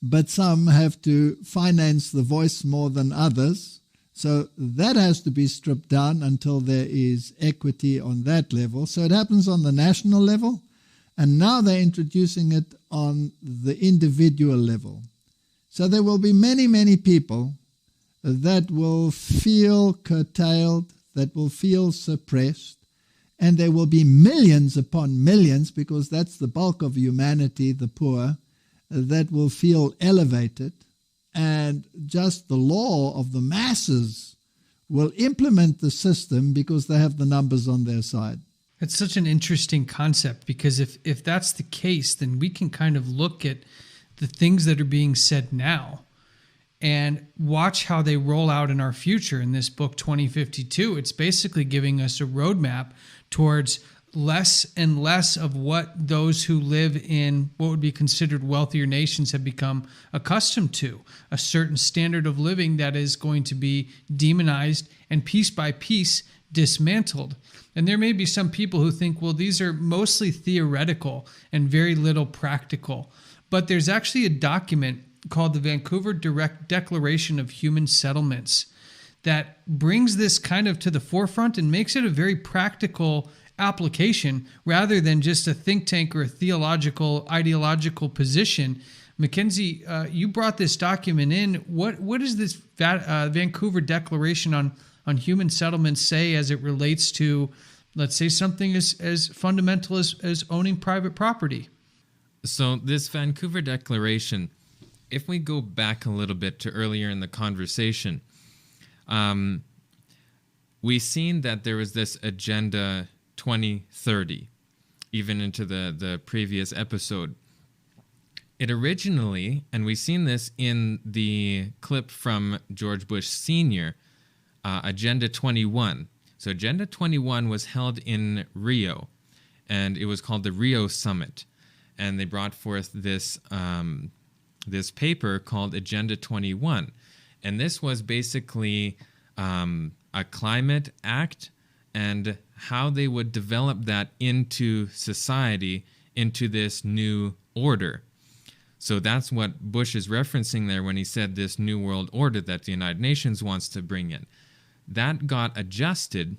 But some have to finance the voice more than others. So that has to be stripped down until there is equity on that level. So it happens on the national level, and now they're introducing it on the individual level. So there will be many, many people that will feel curtailed, that will feel suppressed, and there will be millions upon millions, because that's the bulk of humanity, the poor, that will feel elevated, and just the law of the masses will implement the system because they have the numbers on their side. It's such an interesting concept, because if that's the case, then we can kind of look at the things that are being said now and watch how they roll out in our future. In this book, 2052, it's basically giving us a roadmap towards less and less of what those who live in what would be considered wealthier nations have become accustomed to, a certain standard of living that is going to be demonized and piece by piece dismantled. And there may be some people who think, well, these are mostly theoretical and very little practical. But there's actually a document called the Vancouver Declaration of Human Settlements that brings this kind of to the forefront and makes it a very practical application rather than just a think tank or a theological, ideological position. Mackenzie, you brought this document in. What does this Vancouver Declaration on Human Settlements say as it relates to, let's say, something as fundamental as owning private property? So this Vancouver Declaration, if we go back a little bit to earlier in the conversation, we've seen that there was this Agenda 2030, even into the previous episode. It originally, and we've seen this in the clip from George Bush Sr., Agenda 21. So Agenda 21 was held in Rio, and it was called the Rio Summit. And they brought forth this this paper called Agenda 21. And this was basically a climate act and how they would develop that into society, into this new order. So that's what Bush is referencing there when he said this new world order that the United Nations wants to bring in. That got adjusted,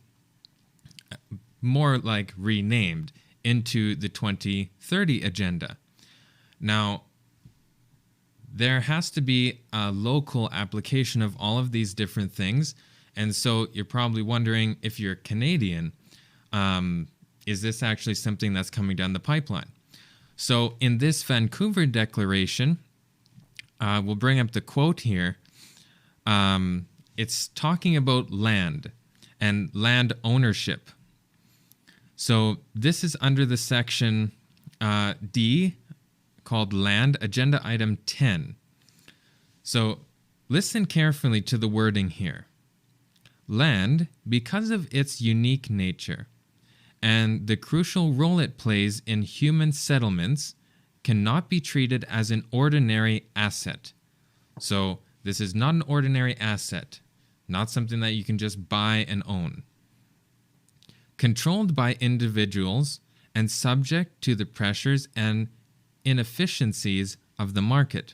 more like renamed, into the 2030 agenda. Now, there has to be a local application of all of these different things. And so you're probably wondering, if you're Canadian, is this actually something that's coming down the pipeline? So in this Vancouver Declaration, we'll bring up the quote here. It's talking about land and land ownership. So this is under the section D, called Land, Agenda Item 10. So listen carefully to the wording here. Land, because of its unique nature and the crucial role it plays in human settlements, cannot be treated as an ordinary asset. So this is not an ordinary asset, not something that you can just buy and own. Controlled by individuals and subject to the pressures and inefficiencies of the market.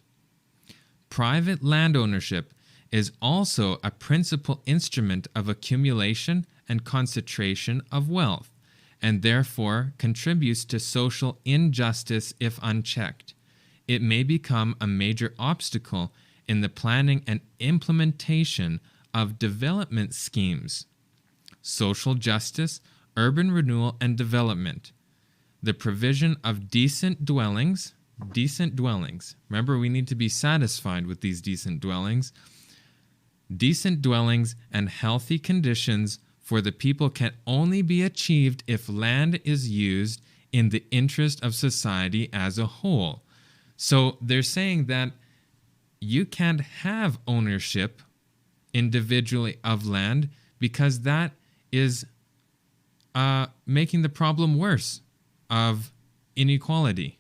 Private land ownership is also a principal instrument of accumulation and concentration of wealth, and therefore contributes to social injustice if unchecked. It may become a major obstacle in the planning and implementation of development schemes, social justice, urban renewal and development, the provision of decent dwellings. Remember, we need to be satisfied with these decent dwellings and healthy conditions for the people can only be achieved if land is used in the interest of society as a whole. So they're saying that you can't have ownership individually of land because that is making the problem worse of inequality.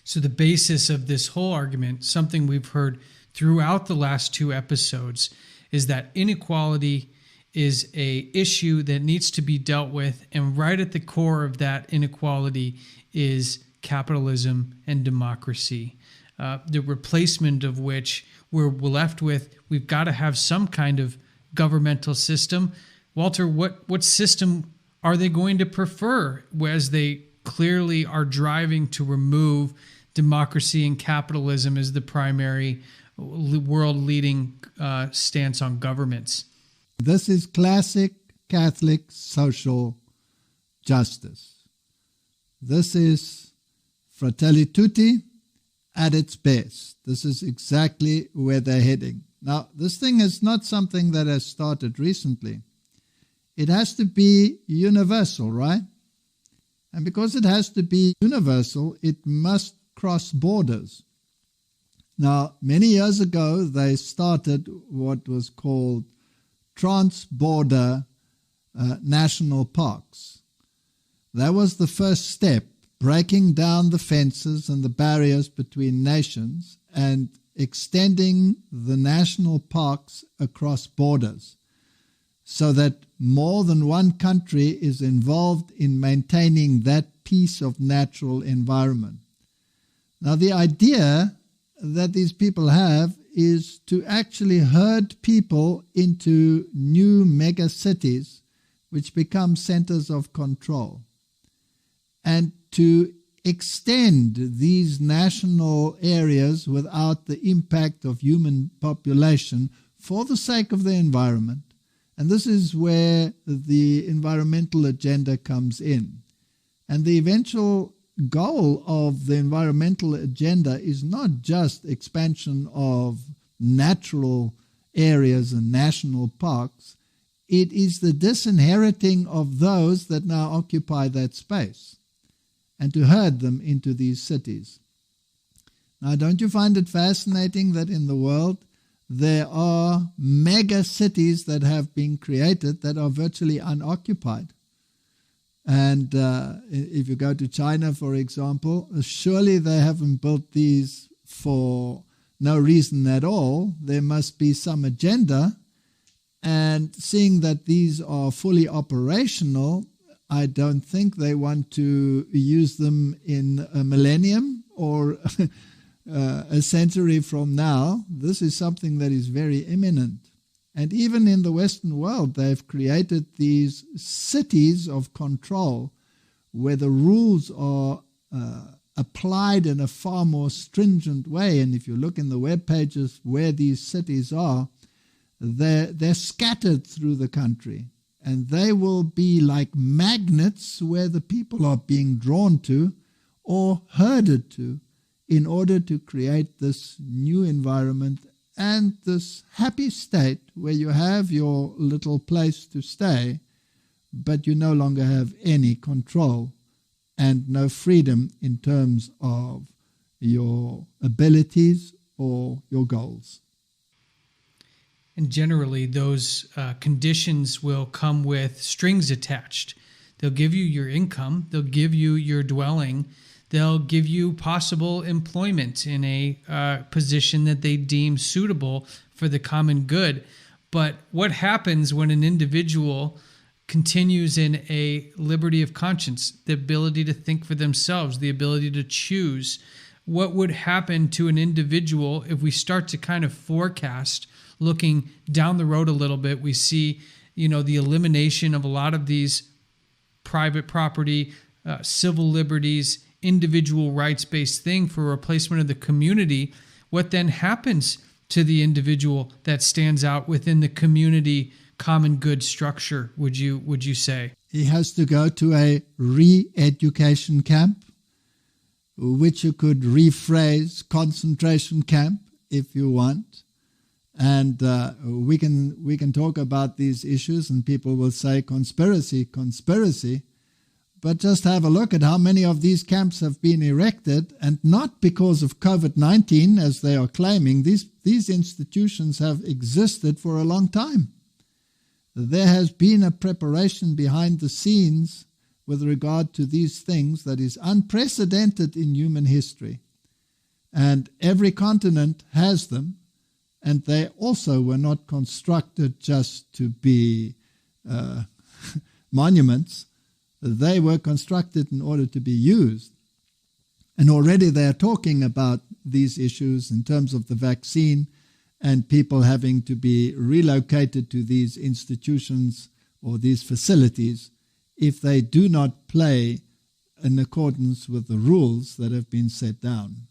So the basis of this whole argument, something we've heard throughout the last 2 episodes, is that inequality is an issue that needs to be dealt with, and right at the core of that inequality is capitalism and democracy. The replacement of which we're left with, we've got to have some kind of governmental system. Walter, what system are they going to prefer, as they clearly are driving to remove democracy and capitalism as the primary world-leading stance on governments? This is classic Catholic social justice. This is Fratelli Tutti at its best. This is exactly where they're heading. Now, this thing is not something that has started recently. It has to be universal, right? And because it has to be universal, it must cross borders. Now, many years ago, they started what was called trans-border national parks. That was the first step, breaking down the fences and the barriers between nations and extending the national parks across borders so that more than one country is involved in maintaining that piece of natural environment. Now, the idea that these people have is to actually herd people into new mega cities which become centers of control, and to extend these national areas without the impact of human population for the sake of the environment. And this is where the environmental agenda comes in. And the eventual goal of the environmental agenda is not just expansion of natural areas and national parks. It is the disinheriting of those that now occupy that space and to herd them into these cities. Now, don't you find it fascinating that in the world there are mega cities that have been created that are virtually unoccupied? And if you go to China, for example, surely they haven't built these for no reason at all. There must be some agenda. And seeing that these are fully operational, I don't think they want to use them in a millennium or a century from now. This is something that is very imminent. And even in the Western world, they've created these cities of control where the rules are applied in a far more stringent way. And if you look in the web pages where these cities are, they're scattered through the country. And they will be like magnets where the people are being drawn to or herded to in order to create this new environment and this happy state where you have your little place to stay, but you no longer have any control and no freedom in terms of your abilities or your goals. And generally, those conditions will come with strings attached. They'll give you your income, they'll give you your dwelling, they'll give you possible employment in a position that they deem suitable for the common good. But what happens when an individual continues in a liberty of conscience, the ability to think for themselves, the ability to choose? What would happen to an individual if we start to kind of forecast, looking down the road a little bit? We see, the elimination of a lot of these private property, civil liberties, individual rights-based thing for replacement of the community. What then happens to the individual that stands out within the community common good structure, would you say? He has to go to a re-education camp, which you could rephrase concentration camp if you want. And we can talk about these issues, and people will say conspiracy. But just have a look at how many of these camps have been erected, and not because of COVID-19, as they are claiming. These institutions have existed for a long time. There has been a preparation behind the scenes with regard to these things that is unprecedented in human history. And every continent has them, and they also were not constructed just to be monuments. They were constructed in order to be used. And already they are talking about these issues in terms of the vaccine and people having to be relocated to these institutions or these facilities if they do not play in accordance with the rules that have been set down.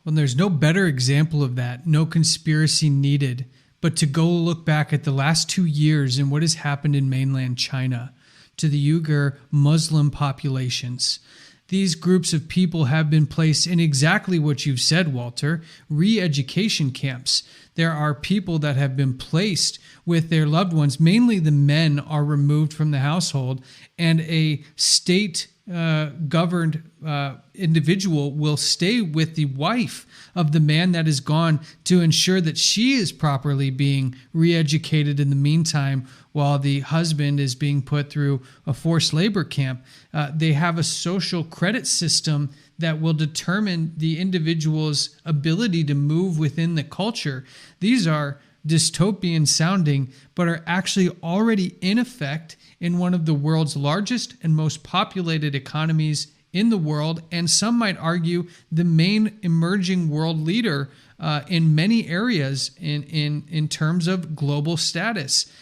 Well, there's no better example of that, no conspiracy needed, but to go look back at the last 2 years and what has happened in mainland China to the Uyghur Muslim populations. These groups of people have been placed in exactly what you've said, Walter, re-education camps. There are people that have been placed with their loved ones. Mainly the men are removed from the household, and a state-governed individual will stay with the wife of the man that is gone to ensure that she is properly being re-educated in the meantime while the husband is being put through a forced labor camp. They have a social credit system that will determine the individual's ability to move within the culture. These are dystopian sounding, but are actually already in effect in one of the world's largest and most populated economies in the world, and some might argue the main emerging world leader in many areas in terms of global status,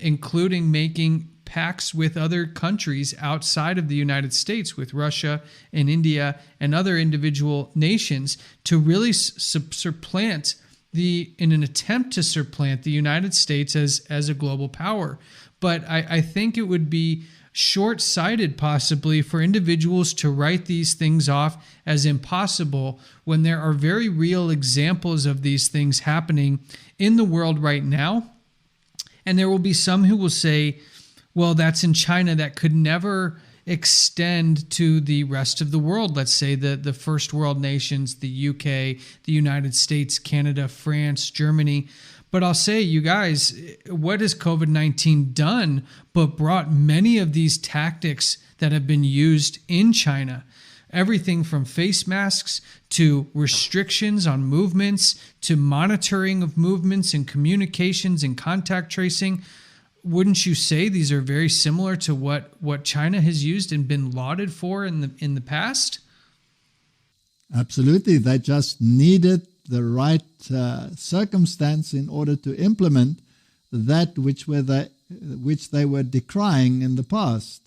including making pacts with other countries outside of the United States, with Russia and India and other individual nations, to really supplant in an attempt to supplant the United States as a global power. But I think it would be short-sighted possibly for individuals to write these things off as impossible when there are very real examples of these things happening in the world right now. And there will be some who will say, well, that's in China. That could never extend to the rest of the world. Let's say the first world nations, the UK, the United States, Canada, France, Germany. But I'll say, you guys, what has COVID-19 done but brought many of these tactics that have been used in China? Everything from face masks to restrictions on movements to monitoring of movements and communications and contact tracing. Wouldn't you say these are very similar to what China has used and been lauded for in the past? Absolutely. They just needed the right circumstance in order to implement that which they were decrying in the past.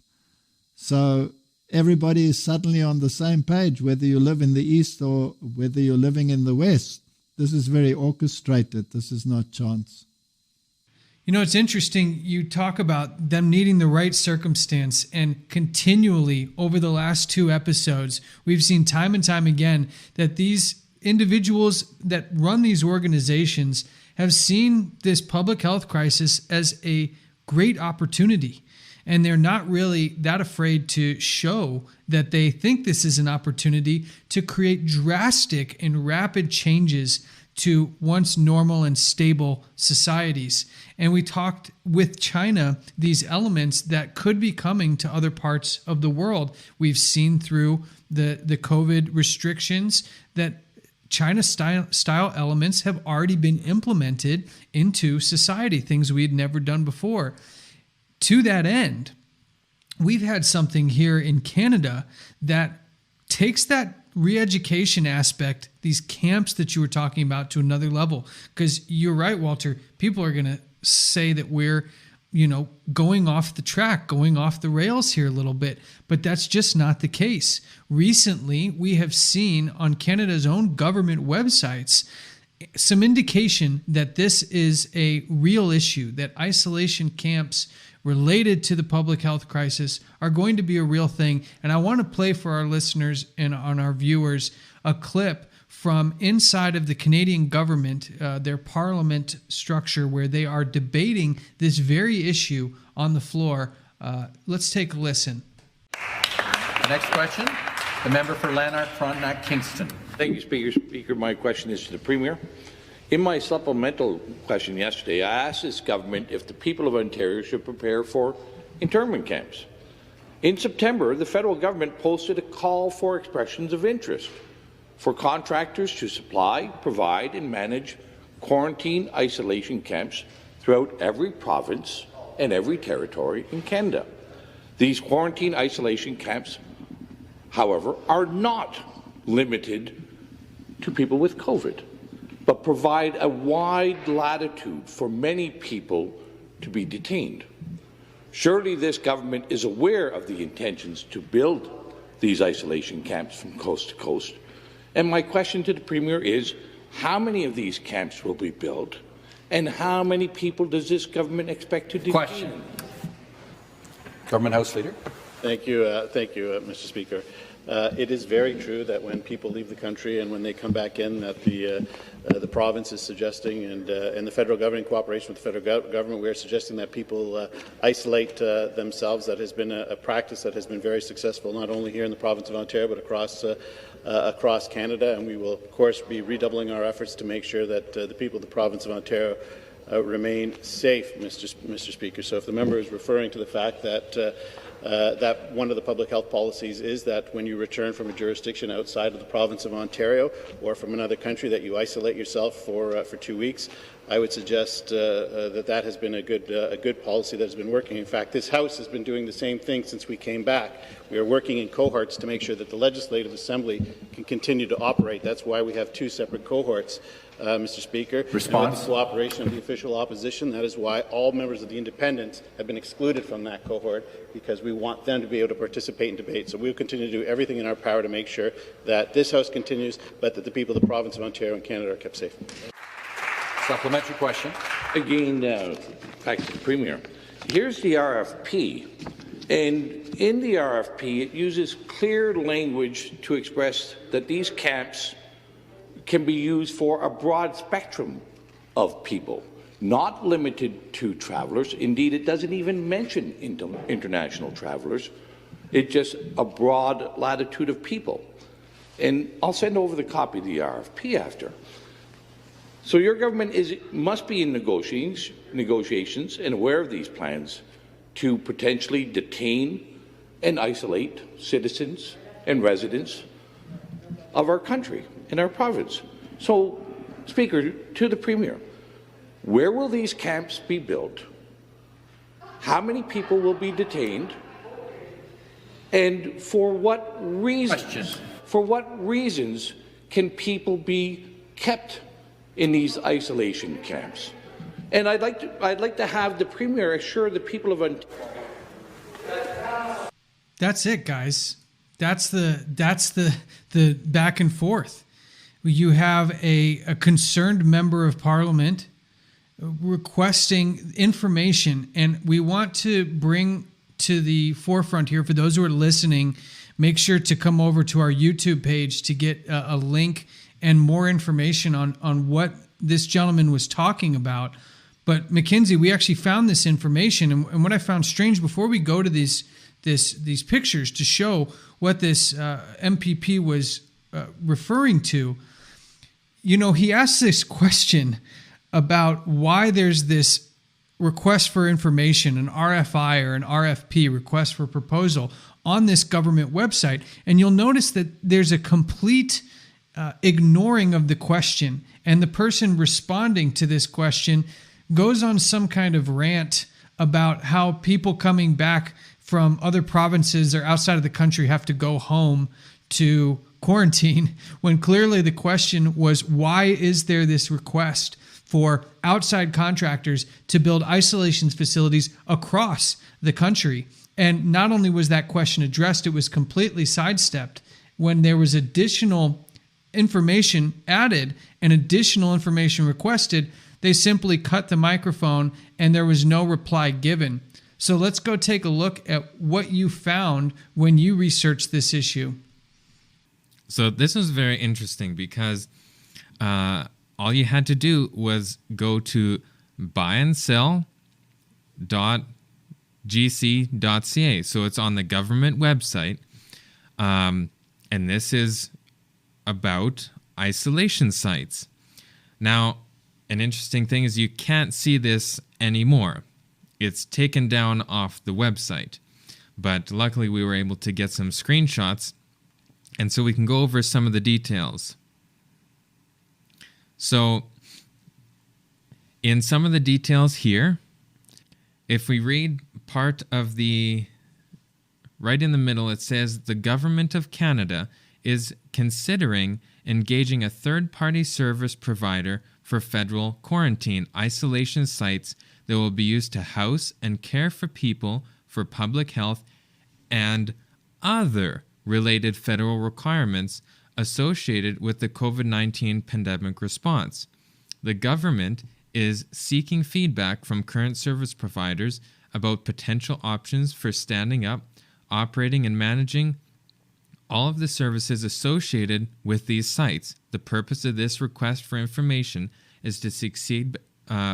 So everybody is suddenly on the same page, whether you live in the East or whether you're living in the West. This is very orchestrated. This is not chance. You know, it's interesting. You talk about them needing the right circumstance, and continually over the last 2 episodes, we've seen time and time again that these individuals that run these organizations have seen this public health crisis as a great opportunity. And they're not really that afraid to show that they think this is an opportunity to create drastic and rapid changes to once normal and stable societies. And we talked with China, these elements that could be coming to other parts of the world. We've seen through the COVID restrictions that China style elements have already been implemented into society, things we had never done before. To that end, we've had something here in Canada that takes that re-education aspect, these camps that you were talking about, to another level. Because you're right, Walter, people are going to say that we're, going off the track, going off the rails here a little bit, but that's just not the case. Recently, we have seen on Canada's own government websites some indication that this is a real issue, that isolation camps related to the public health crisis are going to be a real thing. And I want to play for our listeners and on our viewers a clip from inside of the Canadian government, their parliament structure, where they are debating this very issue on the floor. Let's take a listen. Next question, the member for Lanark, Frontenac, Kingston. Thank you, Speaker. My question is to the Premier. In my supplemental question yesterday, I asked this government if the people of Ontario should prepare for internment camps. In September, the federal government posted a call for expressions of interest for contractors to supply, provide and manage quarantine isolation camps throughout every province and every territory in Canada. These quarantine isolation camps, however, are not limited to people with COVID, but provide a wide latitude for many people to be detained. Surely this government is aware of the intentions to build these isolation camps from coast to coast. And my question to the Premier is, how many of these camps will be built, and how many people does this government expect to detain? Question. Government House Leader. Thank you, Mr. Speaker. It is very true that when people leave the country and when they come back in, that the province is suggesting, and the federal government, in cooperation with the federal government, we are suggesting that people isolate themselves. That has been a practice that has been very successful, not only here in the province of Ontario, but across Canada. And we will, of course, be redoubling our efforts to make sure that the people of the province of Ontario remain safe, Mr. Speaker. So if the member is referring to the fact that that one of the public health policies is that when you return from a jurisdiction outside of the province of Ontario or from another country, that you isolate yourself for 2 weeks, I would suggest that has been a good policy that has been working. In fact, this House has been doing the same thing since we came back. We are working in cohorts to make sure that the Legislative Assembly can continue to operate. That's why we have 2 separate cohorts, Mr. Speaker. Response. And with the cooperation of the official opposition, that is why all members of the Independents have been excluded from that cohort, because we want them to be able to participate in debate. So we will continue to do everything in our power to make sure that this House continues, but that the people of the province of Ontario and Canada are kept safe. Supplementary question. Again, back to the Premier. Here's the RFP, and in the RFP it uses clear language to express that these camps can be used for a broad spectrum of people, not limited to travellers. Indeed, it doesn't even mention international travellers. It's just a broad latitude of people. And I'll send over the copy of the RFP after. So your government must be in negotiations and aware of these plans to potentially detain and isolate citizens and residents of our country and our province. So, Speaker, to the Premier, where will these camps be built? How many people will be detained? And for what reasons? Question. For what reasons can people be kept in these isolation camps? And I'd like to have the Premier assure the people of Ontario. That's it, guys. That's the back and forth. You have a concerned member of Parliament requesting information, and we want to bring to the forefront here, for those who are listening, make sure to come over to our YouTube page to get a link and more information on what this gentleman was talking about. But Mackenzie, we actually found this information, and what I found strange, before we go to these pictures to show what this MPP was referring to, he asked this question about why there's this request for information, an RFI or an RFP, request for proposal, on this government website. And you'll notice that there's a complete ignoring of the question. And the person responding to this question goes on some kind of rant about how people coming back from other provinces or outside of the country have to go home to quarantine, when clearly the question was, why is there this request for outside contractors to build isolation facilities across the country? And not only was that question addressed, it was completely sidestepped when there was additional information added and additional information requested. They simply cut the microphone and there was no reply given. So let's go take a look at what you found when you researched this issue. So this was very interesting because all you had to do was go to buyandsell.gc.ca. So it's on the government website. And this is about isolation sites. Now, an interesting thing is you can't see this anymore. It's taken down off the website. But luckily we were able to get some screenshots, and so we can go over some of the details. So, in some of the details here, if we read part of right in the middle, it says the Government of Canada is considering engaging a third-party service provider for federal quarantine isolation sites that will be used to house and care for people for public health and other related federal requirements associated with the COVID-19 pandemic response. The government is seeking feedback from current service providers about potential options for standing up, operating, and managing all of the services associated with these sites. The purpose of this request for information is to seek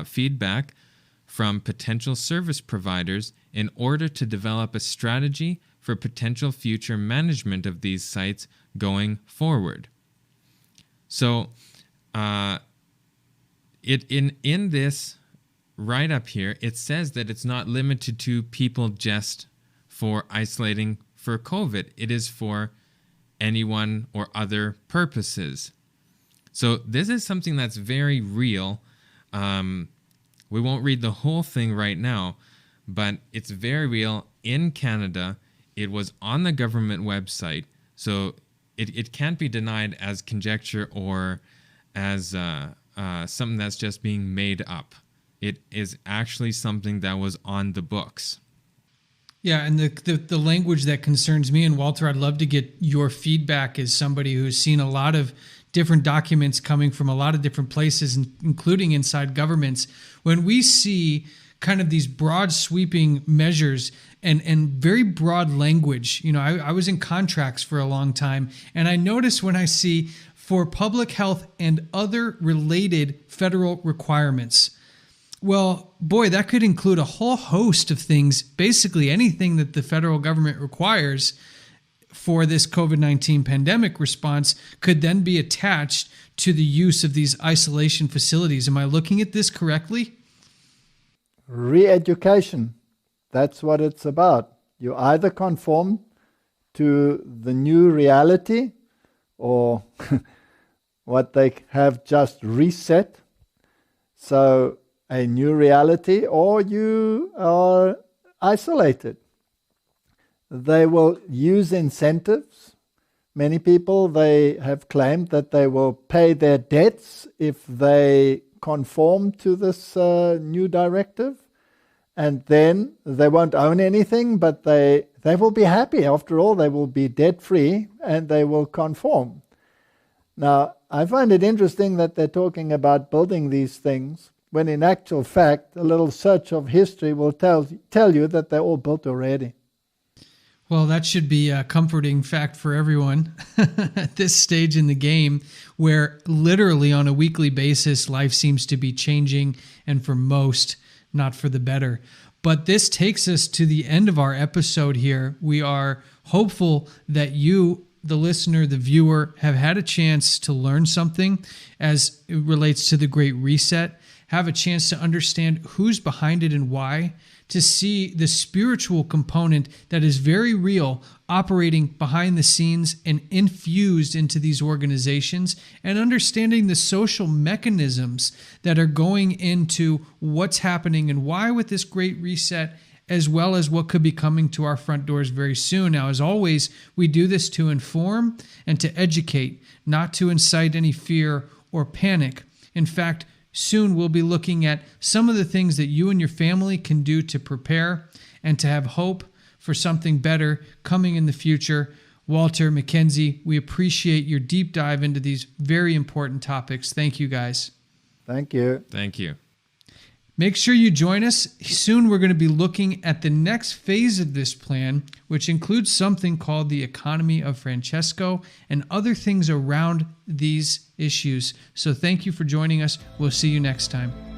feedback from potential service providers in order to develop a strategy for potential future management of these sites going forward. So, in this write-up here, it says that it's not limited to people just for isolating for COVID. It is for anyone or other purposes. So this is something that's very real. We won't read the whole thing right now, but it's very real in Canada. It was on the government website, so it can't be denied as conjecture or as something that's just being made up. It is actually something that was on the books. Yeah, and the language that concerns me, and Walter, I'd love to get your feedback as somebody who's seen a lot of different documents coming from a lot of different places, including inside governments. When we see kind of these broad sweeping measures and very broad language, I was in contracts for a long time, and I notice when I see for public health and other related federal requirements, well, boy, that could include a whole host of things, basically anything that the federal government requires for this COVID-19 pandemic response could then be attached to the use of these isolation facilities. Am I looking at this correctly? Re-education, that's what it's about. You either conform to the new reality or what they have just reset. So a new reality, or you are isolated. They will use incentives. Many people, they have claimed that they will pay their debts if they conform to this new directive, and then they won't own anything, but they will be happy. After all, they will be debt-free and they will conform. Now, I find it interesting that they're talking about building these things, when in actual fact, a little search of history will tell you that they're all built already. Well, that should be a comforting fact for everyone at this stage in the game, where literally on a weekly basis, life seems to be changing, and for most, not for the better. But this takes us to the end of our episode here. We are hopeful that you, the listener, the viewer, have had a chance to learn something as it relates to the Great Reset, have a chance to understand who's behind it and why, to see the spiritual component that is very real operating behind the scenes and infused into these organizations, and understanding the social mechanisms that are going into what's happening and why with this Great Reset, as well as what could be coming to our front doors very soon. Now, as always, we do this to inform and to educate, not to incite any fear or panic. In fact, soon we'll be looking at some of the things that you and your family can do to prepare and to have hope for something better coming in the future. Walter, Mackenzie, we appreciate your deep dive into these very important topics. Thank you, guys. Thank you. Thank you. Make sure you join us. Soon we're going to be looking at the next phase of this plan, which includes something called the economy of Francesco and other things around these issues. So thank you for joining us. We'll see you next time.